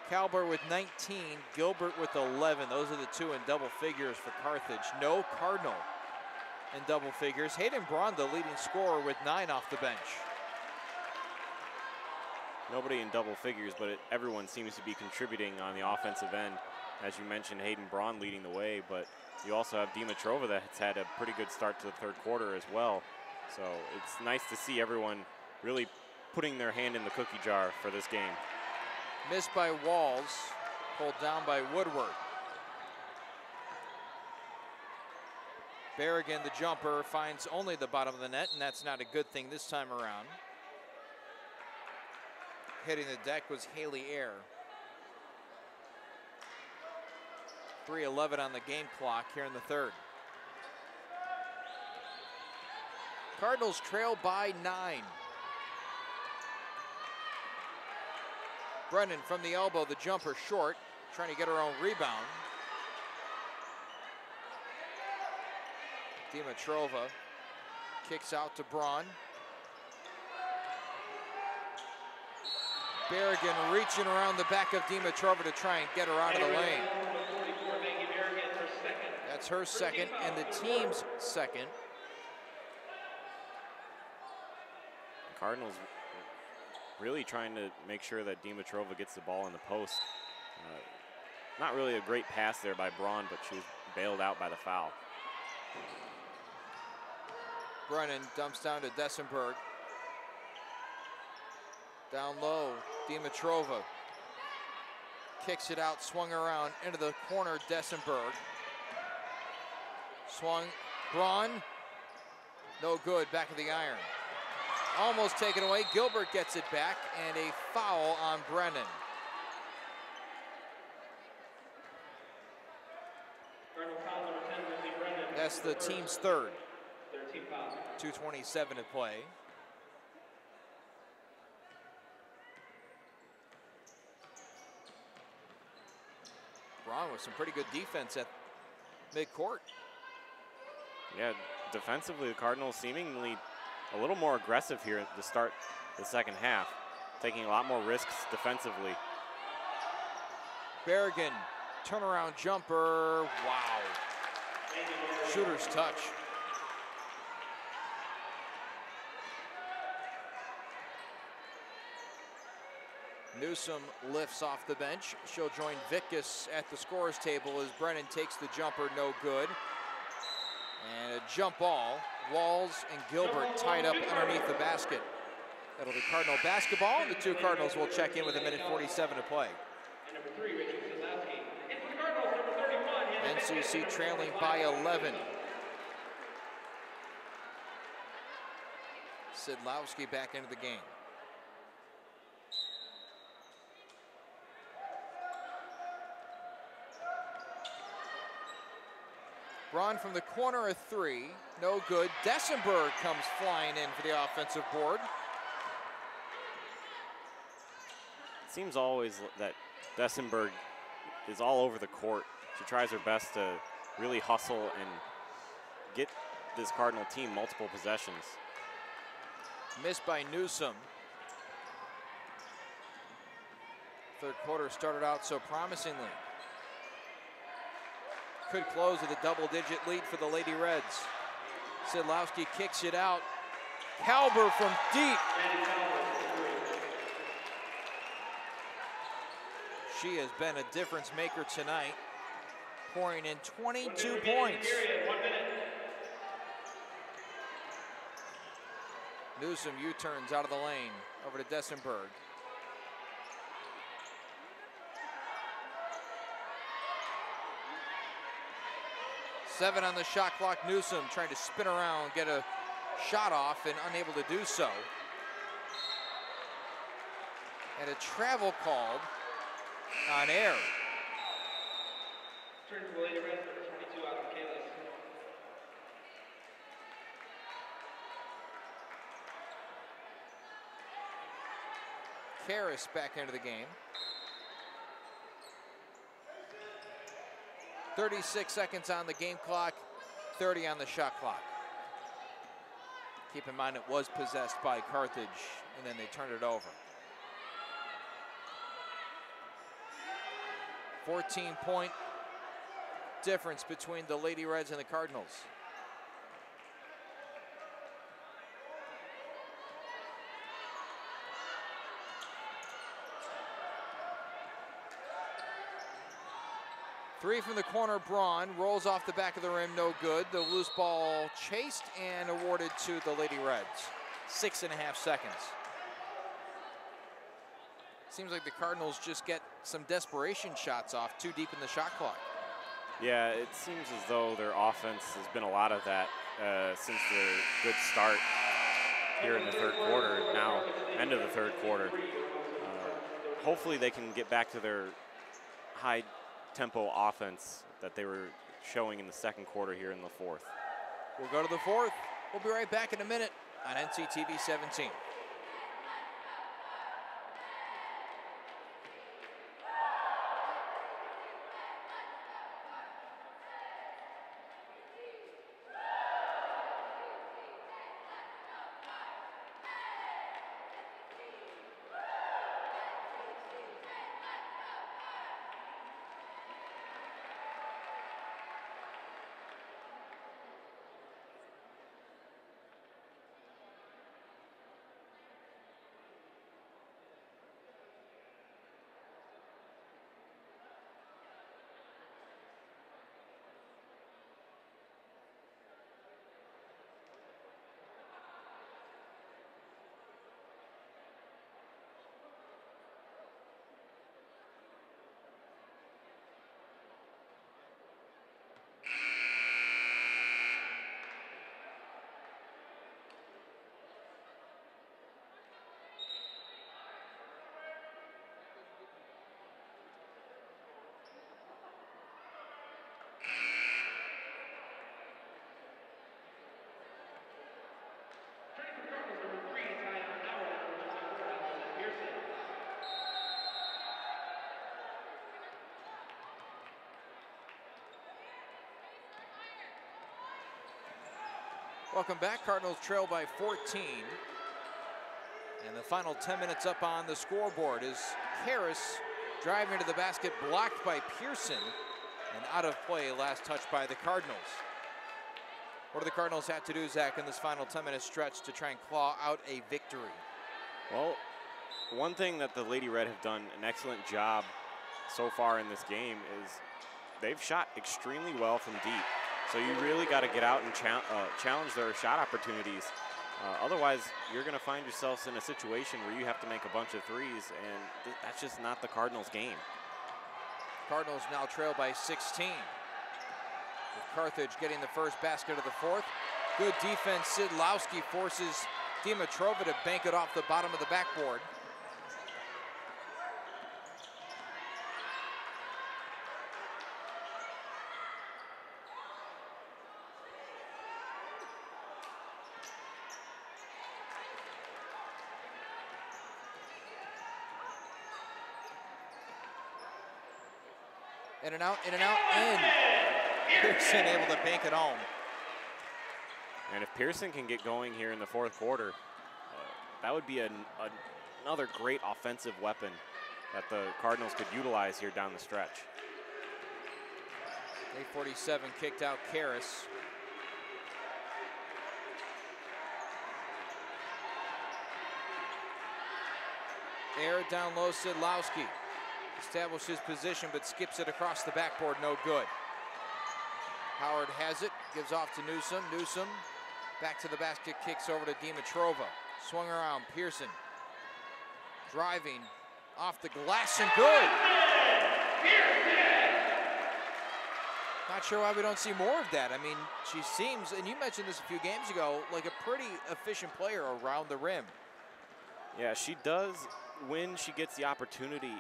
Kalber with 19, Gilbert with 11. Those are the 2 in double figures for Carthage. No Cardinal in double figures. Hayden Braun, the leading scorer, with 9 off the bench. Nobody in double figures, but everyone seems to be contributing on the offensive end. As you mentioned, Hayden Braun leading the way, but you also have Dimitrova that's had a pretty good start to the third quarter as well. So it's nice to see everyone really putting their hand in the cookie jar for this game. Missed by Walls, pulled down by Woodward. Berrigan, the jumper, finds only the bottom of the net, and that's not a good thing this time around. Hitting the deck was Haley Ayer. 3:11 on the game clock here in the third. Cardinals trail by 9. Brennan from the elbow, the jumper short, trying to get her own rebound. Dimitrova kicks out to Braun. Berrigan reaching around the back of Dimitrova to try and get her out of the lane. That's her second and the team's second. The Cardinals really trying to make sure that Dimitrova gets the ball in the post. Not really a great pass there by Braun, but she was bailed out by the foul. Brennan dumps down to Dessenberg. Down low, Dimitrova kicks it out, swung around into the corner, Dessenberg. Swung, Braun, no good, back of the iron. Almost taken away, Gilbert gets it back, and a foul on Brennan. Cardinal foul number 10, Jersey Brennan. That's the team's third. Their team foul. 2:27 to play. Braun with some pretty good defense at midcourt. Yeah, defensively, the Cardinals seemingly a little more aggressive here at the start of the second half, taking a lot more risks defensively. Berrigan, turnaround jumper, wow. Shooter's touch. Newsom lifts off the bench. She'll join Vickus at the scorer's table as Brennan takes the jumper, no good. And a jump ball. Walls and Gilbert tied up underneath the basket. That'll be Cardinal basketball, and the two Cardinals will check in with 1:47 to play. And number 3, Rachel Sidlowski. And for the Cardinals, number 31, Hannah NCC trailing by 11. Sidlowski back into the game. Braun from the corner, a three, no good. Dessenberg comes flying in for the offensive board. It seems always that Dessenberg is all over the court. She tries her best to really hustle and get this Cardinal team multiple possessions. Missed by Newsom. Third quarter started out so promisingly. Could close with a double-digit lead for the Lady Reds. Sidlowski kicks it out. Kalber from deep. She has been a difference maker tonight, pouring in 22 points. Newsom U-turns out of the lane over to Dessenberg. Seven on the shot clock. Newsom trying to spin around, get a shot off, and unable to do so. And a travel called on air. Turn to the Lady Reds, number 22, out of Kalis. Karras back into the game. 36 seconds on the game clock, 30 on the shot clock. Keep in mind it was possessed by Carthage, and then they turned it over. 14-point difference between the Lady Reds and the Cardinals. Three from the corner, Braun rolls off the back of the rim, no good. The loose ball chased and awarded to the Lady Reds. 6.5 seconds. Seems like the Cardinals just get some desperation shots off too deep in the shot clock. Yeah, it seems as though their offense has been a lot of that since the good start here in the third quarter, now end of the third quarter. Hopefully they can get back to their high tempo offense that they were showing in the second quarter here in the fourth. We'll go to the fourth. We'll be right back in a minute on NCTV 17. Welcome back. Cardinals trail by 14. And the final 10 minutes up on the scoreboard is Karras driving to the basket, blocked by Pearson, and out of play, last touch by the Cardinals. What do the Cardinals have to do, Zach, in this final 10-minute stretch to try and claw out a victory? Well, one thing that the Lady Red have done an excellent job so far in this game is they've shot extremely well from deep. So you really got to get out and challenge their shot opportunities. Otherwise, you're going to find yourselves in a situation where you have to make a bunch of threes, and that's just not the Cardinals' game. Cardinals now trail by 16. With Carthage getting the first basket of the fourth. Good defense. Sidlowski forces Dimitrova to bank it off the bottom of the backboard. In and out, in and out, in. Pearson able to bank it home. And if Pearson can get going here in the fourth quarter, that would be another great offensive weapon that the Cardinals could utilize here down the stretch. 8:47 kicked out Karras. Air down low, Sidlowski. Establishes position, but skips it across the backboard, no good. Howard has it, gives off to Newsom. Newsom back to the basket, kicks over to Dimitrova. Swung around, Pearson driving off the glass and good. Not sure why we don't see more of that. I mean, she seems, and you mentioned this a few games ago, like a pretty efficient player around the rim. Yeah, she does, when she gets the opportunity,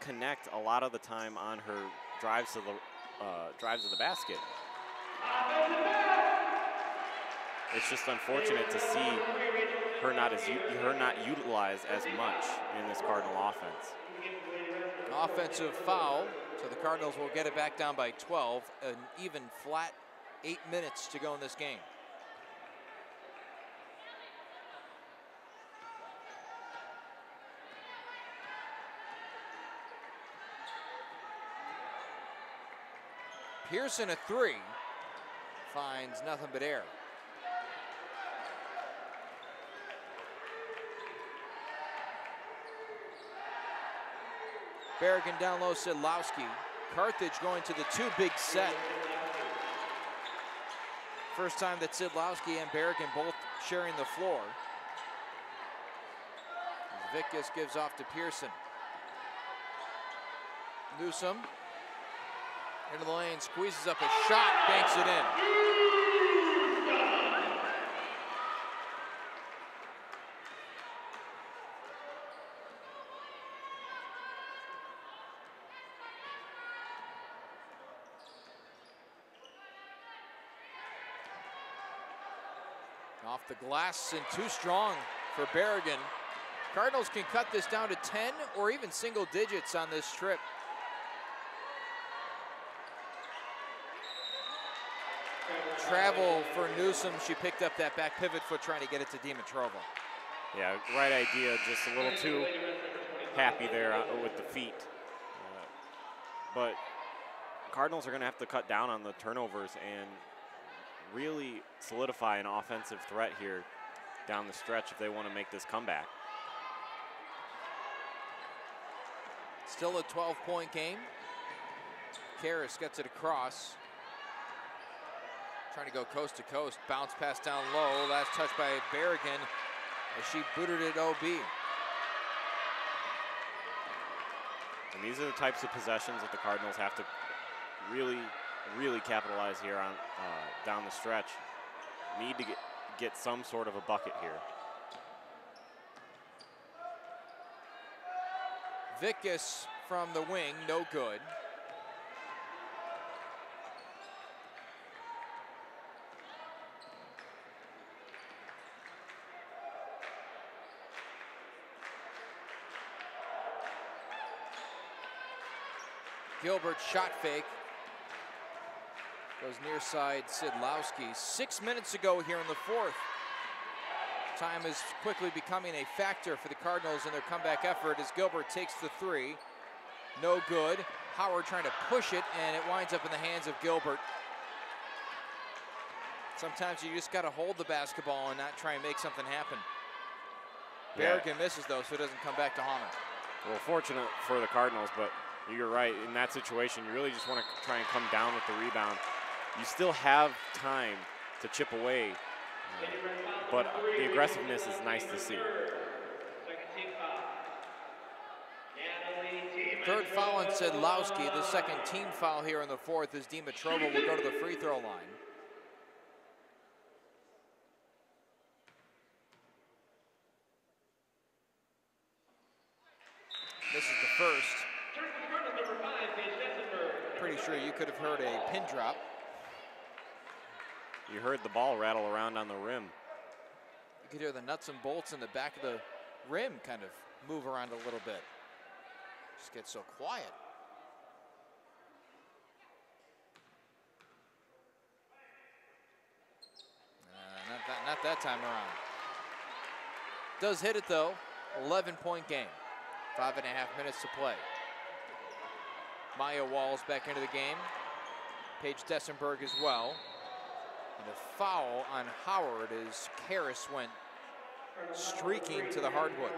connect a lot of the time on her drives to the basket. It's just unfortunate to see her not utilized as much in this Cardinal offense. Offensive foul, so the Cardinals will get it back down by 12. An even flat 8 minutes to go in this game. Pearson a three, finds nothing but air. Berrigan down low, Sidlowski. Carthage going to the two big set. First time that Sidlowski and Berrigan both sharing the floor. Vickus gives off to Pearson. Newsom into the lane, squeezes up a shot, banks it in. Off the glass and too strong for Berrigan. Cardinals can cut this down to 10 or even single digits on this trip. Travel for Newsom. She picked up that back pivot foot trying to get it to Dimitrova. Yeah, right idea. Just a little too happy there with the feet. But Cardinals are going to have to cut down on the turnovers and really solidify an offensive threat here down the stretch if they want to make this comeback. Still a 12-point game. Karras gets it across. Trying to go coast to coast. Bounce pass down low. Last touch by Berrigan as she booted it OB. And these are the types of possessions that the Cardinals have to really capitalize here on down the stretch. Need to get some sort of a bucket here. Vickus from the wing, no good. Gilbert shot fake. Goes near side, Sidlowski. 6 minutes ago here in the fourth. Time is quickly becoming a factor for the Cardinals in their comeback effort as Gilbert takes the three. No good. Howard trying to push it, and it winds up in the hands of Gilbert. Sometimes you just got to hold the basketball and not try and make something happen. Berrigan misses, though, so it doesn't come back to haunt him. Well, fortunate for the Cardinals, but you're right. In that situation, you really just want to try and come down with the rebound. You still have time to chip away, but the aggressiveness is nice to see. Third foul on Sidlowski. The second team foul here in the fourth as Dimitrova will go to the free throw line. This is the first. Pretty sure you could have heard a pin drop. You heard the ball rattle around on the rim. You could hear the nuts and bolts in the back of the rim kind of move around a little bit. Just gets so quiet. Not that time around. Does hit it though. 11-point game. 5.5 minutes to play. Maya Walls back into the game. Paige Dessenberg as well. And a foul on Howard as Karras went streaking to the hardwood.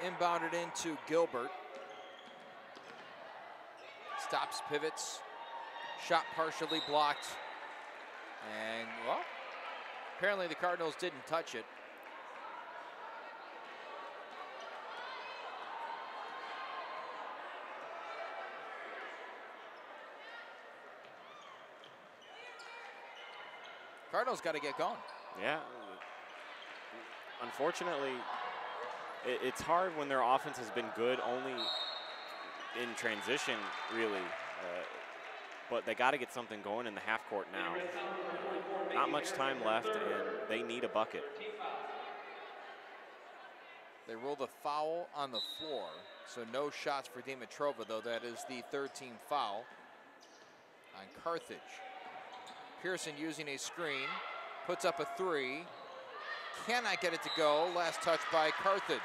Inbounded into Gilbert. Stops, pivots. Shot partially blocked. And, well, apparently the Cardinals didn't touch it. Cardinals got to get going. Yeah. Unfortunately, it's hard when their offense has been good only in transition, really. But they got to get something going in the half court now. Not much time left, and they need a bucket. They roll the foul on the floor, so no shots for Dimitrova, though that is the third team foul on Carthage. Pearson using a screen, puts up a three, cannot get it to go. Last touch by Carthage.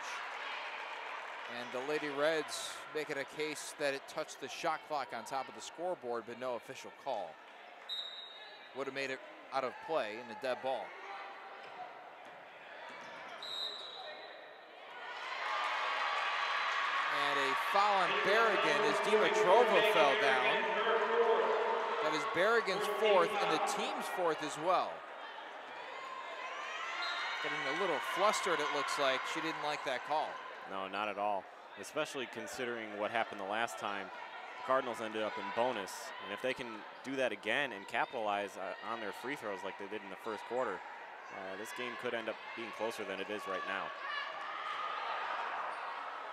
And the Lady Reds making a case that it touched the shot clock on top of the scoreboard, but no official call. Would have made it out of play in the dead ball. And a foul on Berrigan as Dimitrova fell down. That is Berrigan's fourth and the team's fourth as well. Getting a little flustered, it looks like. She didn't like that call. No, not at all. Especially considering what happened the last time. The Cardinals ended up in bonus. And if they can do that again and capitalize on their free throws like they did in the first quarter, this game could end up being closer than it is right now.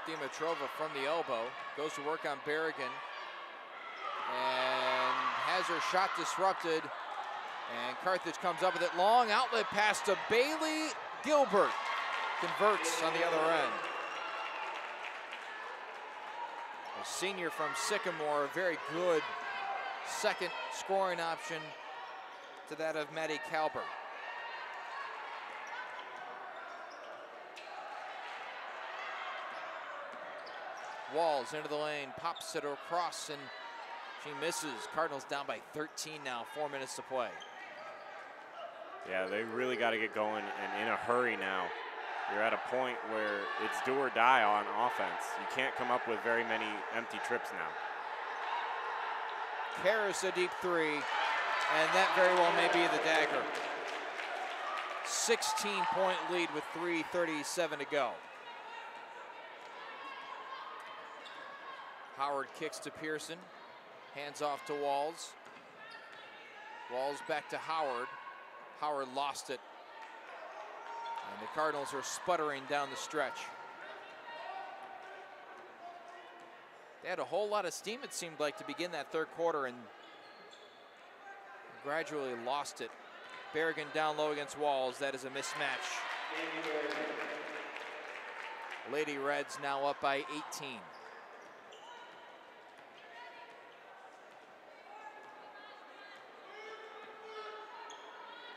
Dimitrova from the elbow goes to work on Berrigan and has her shot disrupted. And Carthage comes up with it. Long outlet pass to Bailey. Gilbert converts on the other end. A senior from Sycamore, a very good second scoring option to that of Maddie Kalber. Walls into the lane, pops it across, and she misses. Cardinals down by 13 now, 4 minutes to play. Yeah, they really got to get going and in a hurry now. You're at a point where it's do or die on offense. You can't come up with very many empty trips now. Karras a deep three, and that very well may be the dagger. 16-point lead with 3:37 to go. Howard kicks to Pearson, hands off to Walls. Walls back to Howard. Howard lost it. And the Cardinals are sputtering down the stretch. They had a whole lot of steam, it seemed like, to begin that third quarter and gradually lost it Berrigan down low against Walls. That is a mismatch. Lady Reds now up by 18.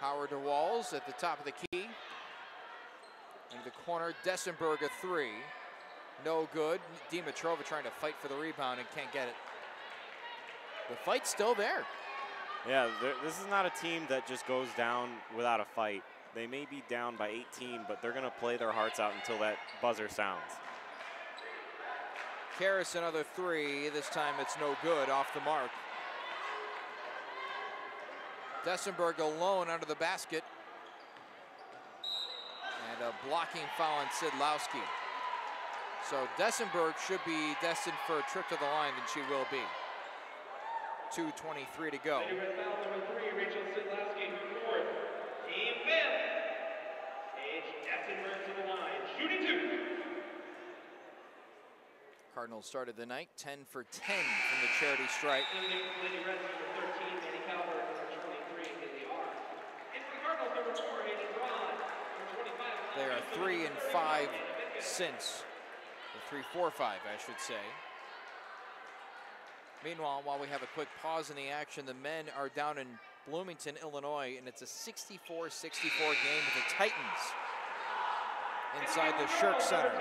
Howard to Walls at the top of the key. Into the corner, Dessenberg a three. No good. Dimitrova trying to fight for the rebound and can't get it. The fight's still there. Yeah, this is not a team that just goes down without a fight. They may be down by 18, but they're going to play their hearts out until that buzzer sounds. Karras another three. This time it's no good, off the mark. Dessenberg alone under the basket. And a blocking foul on Sidlowski. So Dessenberg should be destined for a trip to the line, and she will be. 2:23 to go. Cardinals started the night 10 for 10 from the charity stripe. They are 3 and 5 since. Or 3-4-5, I should say. Meanwhile, while we have a quick pause in the action, the men are down in Bloomington, Illinois, and it's a 64-64 game with the Titans inside the Shirk Center.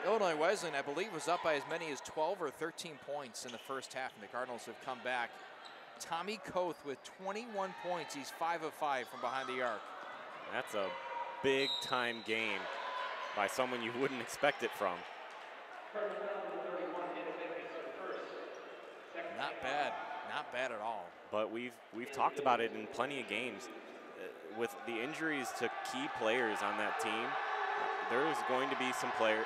Illinois Wesleyan, I believe, was up by as many as 12 or 13 points in the first half, and the Cardinals have come back. Tommy Koth with 21 points. He's 5 of 5 from behind the arc. That's a big-time game by someone you wouldn't expect it from. Not bad, not bad at all. But we've talked about it in plenty of games. With the injuries to key players on that team, there is going to be some players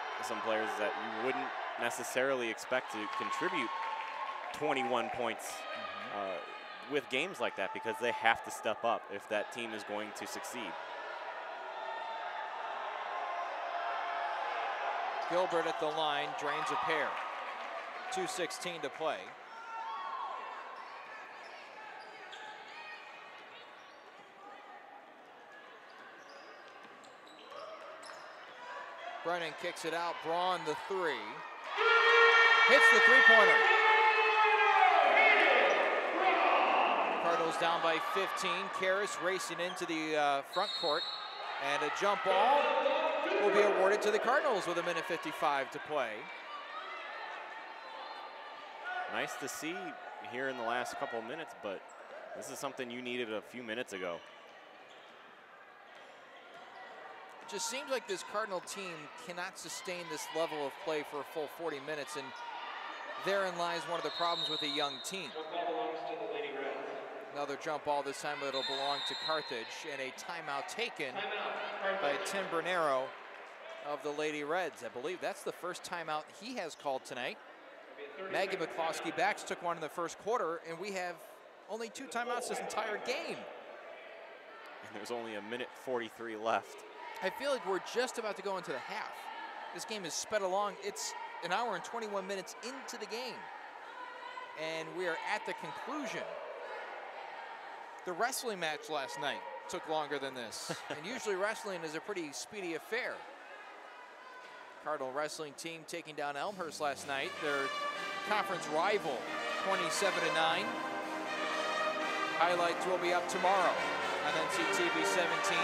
that you wouldn't necessarily expect to contribute 21 points with games like that, because they have to step up if that team is going to succeed. Gilbert at the line drains a pair. 2:16 to play. Brennan kicks it out. Braun the three. Hits the three-pointer. Cardinals down by 15. Karras racing into the front court. And a jump ball will be awarded to the Cardinals with 1:55 to play. Nice to see here in the last couple of minutes, but this is something you needed a few minutes ago. It just seems like this Cardinal team cannot sustain this level of play for a full 40 minutes, and therein lies one of the problems with a young team. Another jump ball, this time it'll belong to Carthage, and a timeout taken by Tim Bernero of the Lady Reds. I believe that's the first timeout he has called tonight. Maggie McCloskey-Bax took one in the first quarter, and we have only 2 timeouts this entire game. And there's only 1:43 left. I feel like we're just about to go into the half. This game is sped along. It's an hour and 21 minutes into the game, and we are at the conclusion. The wrestling match last night took longer than this, and usually wrestling is a pretty speedy affair. Cardinal wrestling team taking down Elmhurst last night, their conference rival, 27-9. Highlights will be up tomorrow on NCTV 17.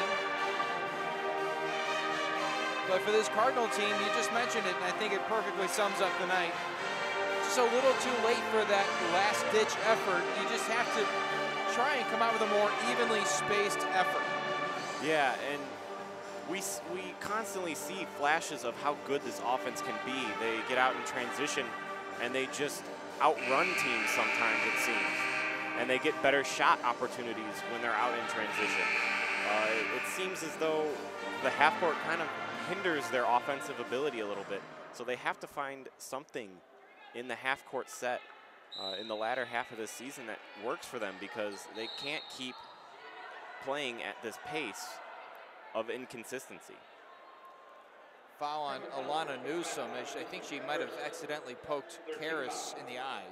But for this Cardinal team, you just mentioned it, and I think it perfectly sums up the night. Just a little too late for that last-ditch effort. You just have to try and come out with a more evenly spaced effort. Yeah, and we constantly see flashes of how good this offense can be. They get out in transition, and they just outrun teams sometimes, it seems. And they get better shot opportunities when they're out in transition. It seems as though the half court kind of hinders their offensive ability a little bit. So they have to find something in the half court set in the latter half of the season that works for them, because they can't keep playing at this pace of inconsistency. Foul on Alana Newsom. I think she might have accidentally poked Karras in the eye.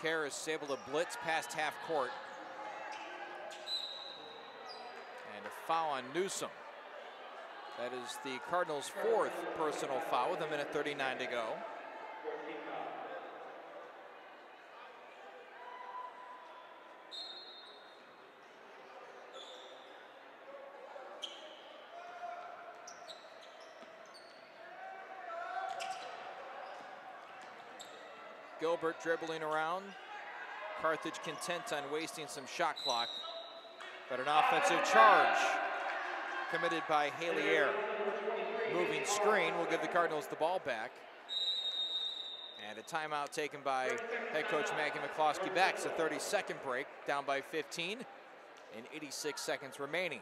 Karras able to blitz past half court. And a foul on Newsom. That is the Cardinals' 4th personal foul with 1:39 to go. Gilbert dribbling around. Carthage content on wasting some shot clock. But an offensive charge committed by Haley Air. Moving screen will give the Cardinals the ball back. And a timeout taken by head coach Maggie McCloskey back. It's a 30-second break, down by 15 and 86 seconds remaining.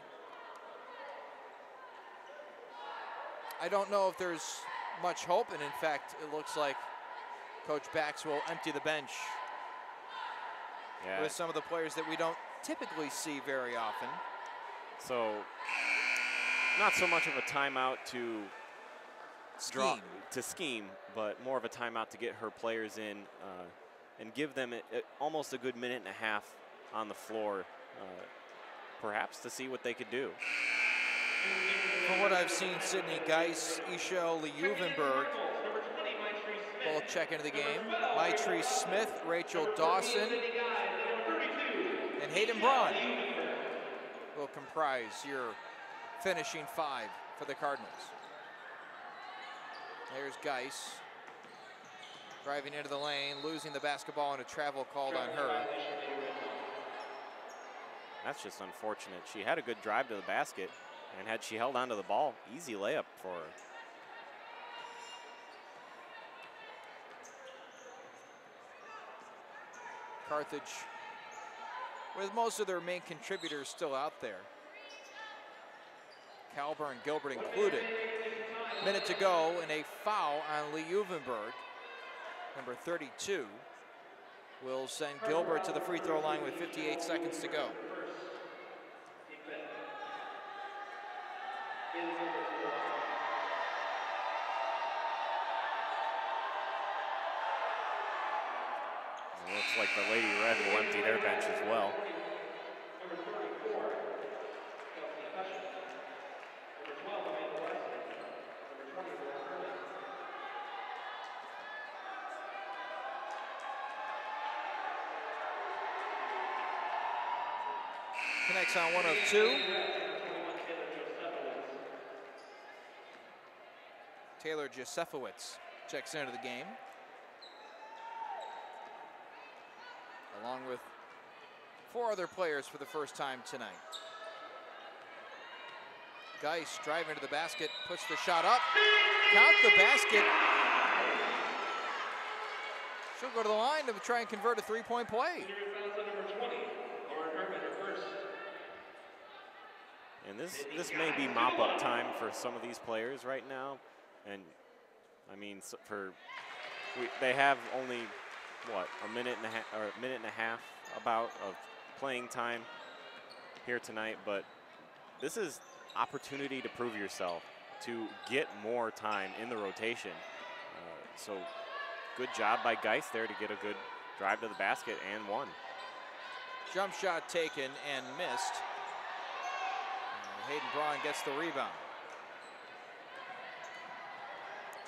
I don't know if there's much hope, and in fact, it looks like Coach Bax will empty the bench with some of the players that we don't typically see very often. So, not so much of a timeout to scheme, but more of a timeout to get her players in and give them almost a good minute and a half on the floor, perhaps to see what they could do. From what I've seen, Sydney Geis, Ishel Leuvenberg both check into the game. Maitri Smith, Rachel Dawson, and Hayden Braun will comprise your finishing 5 for the Cardinals. There's Geis driving into the lane, losing the basketball, and a travel called on her. That's just unfortunate. She had a good drive to the basket, and had she held onto the ball, easy layup for her. Carthage with most of their main contributors still out there. Kalber and Gilbert included. Minute to go, and a foul on Leuvenberg, number 32, will send Gilbert to the free throw line with 58 seconds to go. It looks like the Lady Red will empty their bench as well. Connects on 1 of 2. Taylor Josefowicz checks into the game, along with 4 other players for the first time tonight. Geis driving to the basket, puts the shot up. Count the basket. She'll go to the line to try and convert a 3-point play. And this may be mop-up time for some of these players right now. And I mean, they have only what, a minute and a half about of playing time here tonight, but this is opportunity to prove yourself, to get more time in the rotation. So good job by Geis there to get a good drive to the basket and one. Jump shot taken and missed. Hayden Braun gets the rebound.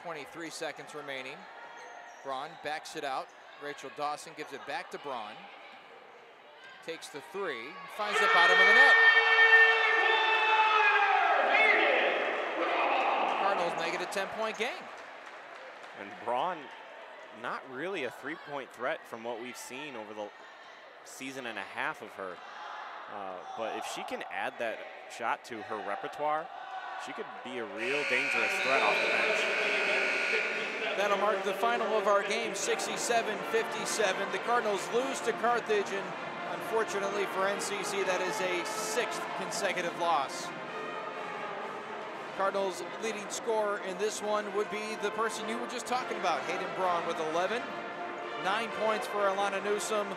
23 seconds remaining. Braun backs it out. Rachel Dawson gives it back to Braun. Takes the 3, finds the bottom of the net. Cardinals make it a 10-point game. And Braun, not really a 3-point threat from what we've seen over the season and a half of her. But if she can add that shot to her repertoire, she could be a real dangerous threat off the bench. That'll mark the final of our game, 67-57. The Cardinals lose to Carthage, and unfortunately for NCC, that is a 6th consecutive loss. Cardinals' leading scorer in this one would be the person you were just talking about, Hayden Braun with 11. 9 points for Alana Newsom,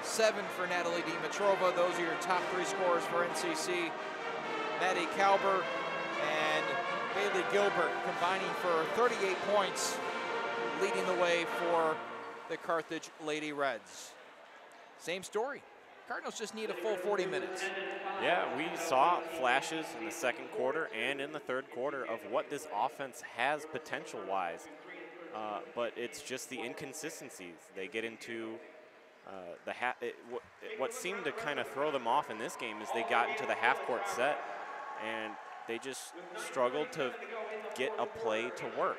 7 for Natalie Dimitrova. Those are your top 3 scorers for NCC. Maddie Kalber and Bailey Gilbert combining for 38 points, leading the way for the Carthage Lady Reds. same story. Cardinals just need a full 40 minutes. Yeah, we saw flashes in the second quarter and in the third quarter of what this offense has potential-wise, but it's just the inconsistencies. They get into what seemed to kind of throw them off in this game is they got into the half-court set, and they just struggled to get a play to work.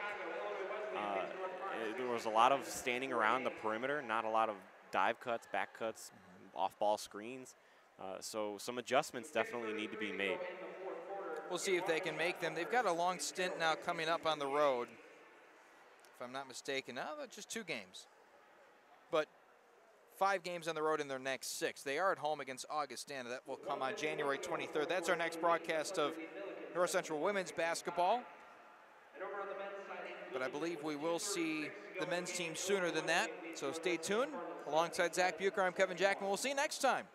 There was a lot of standing around the perimeter, not a lot of dive cuts, back cuts, off-ball screens. So some adjustments definitely need to be made. We'll see if they can make them. They've got a long stint now coming up on the road, if I'm not mistaken. No, just 2 games. But 5 games on the road in their next 6. They are at home against Augustana. That will come on January 23rd. That's our next broadcast of North Central women's basketball. But I believe we will see the men's team sooner than that. So stay tuned. Alongside Zach Bucher, I'm Kevin Jackman. We'll see you next time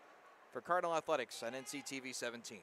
for Cardinal Athletics on NCTV 17.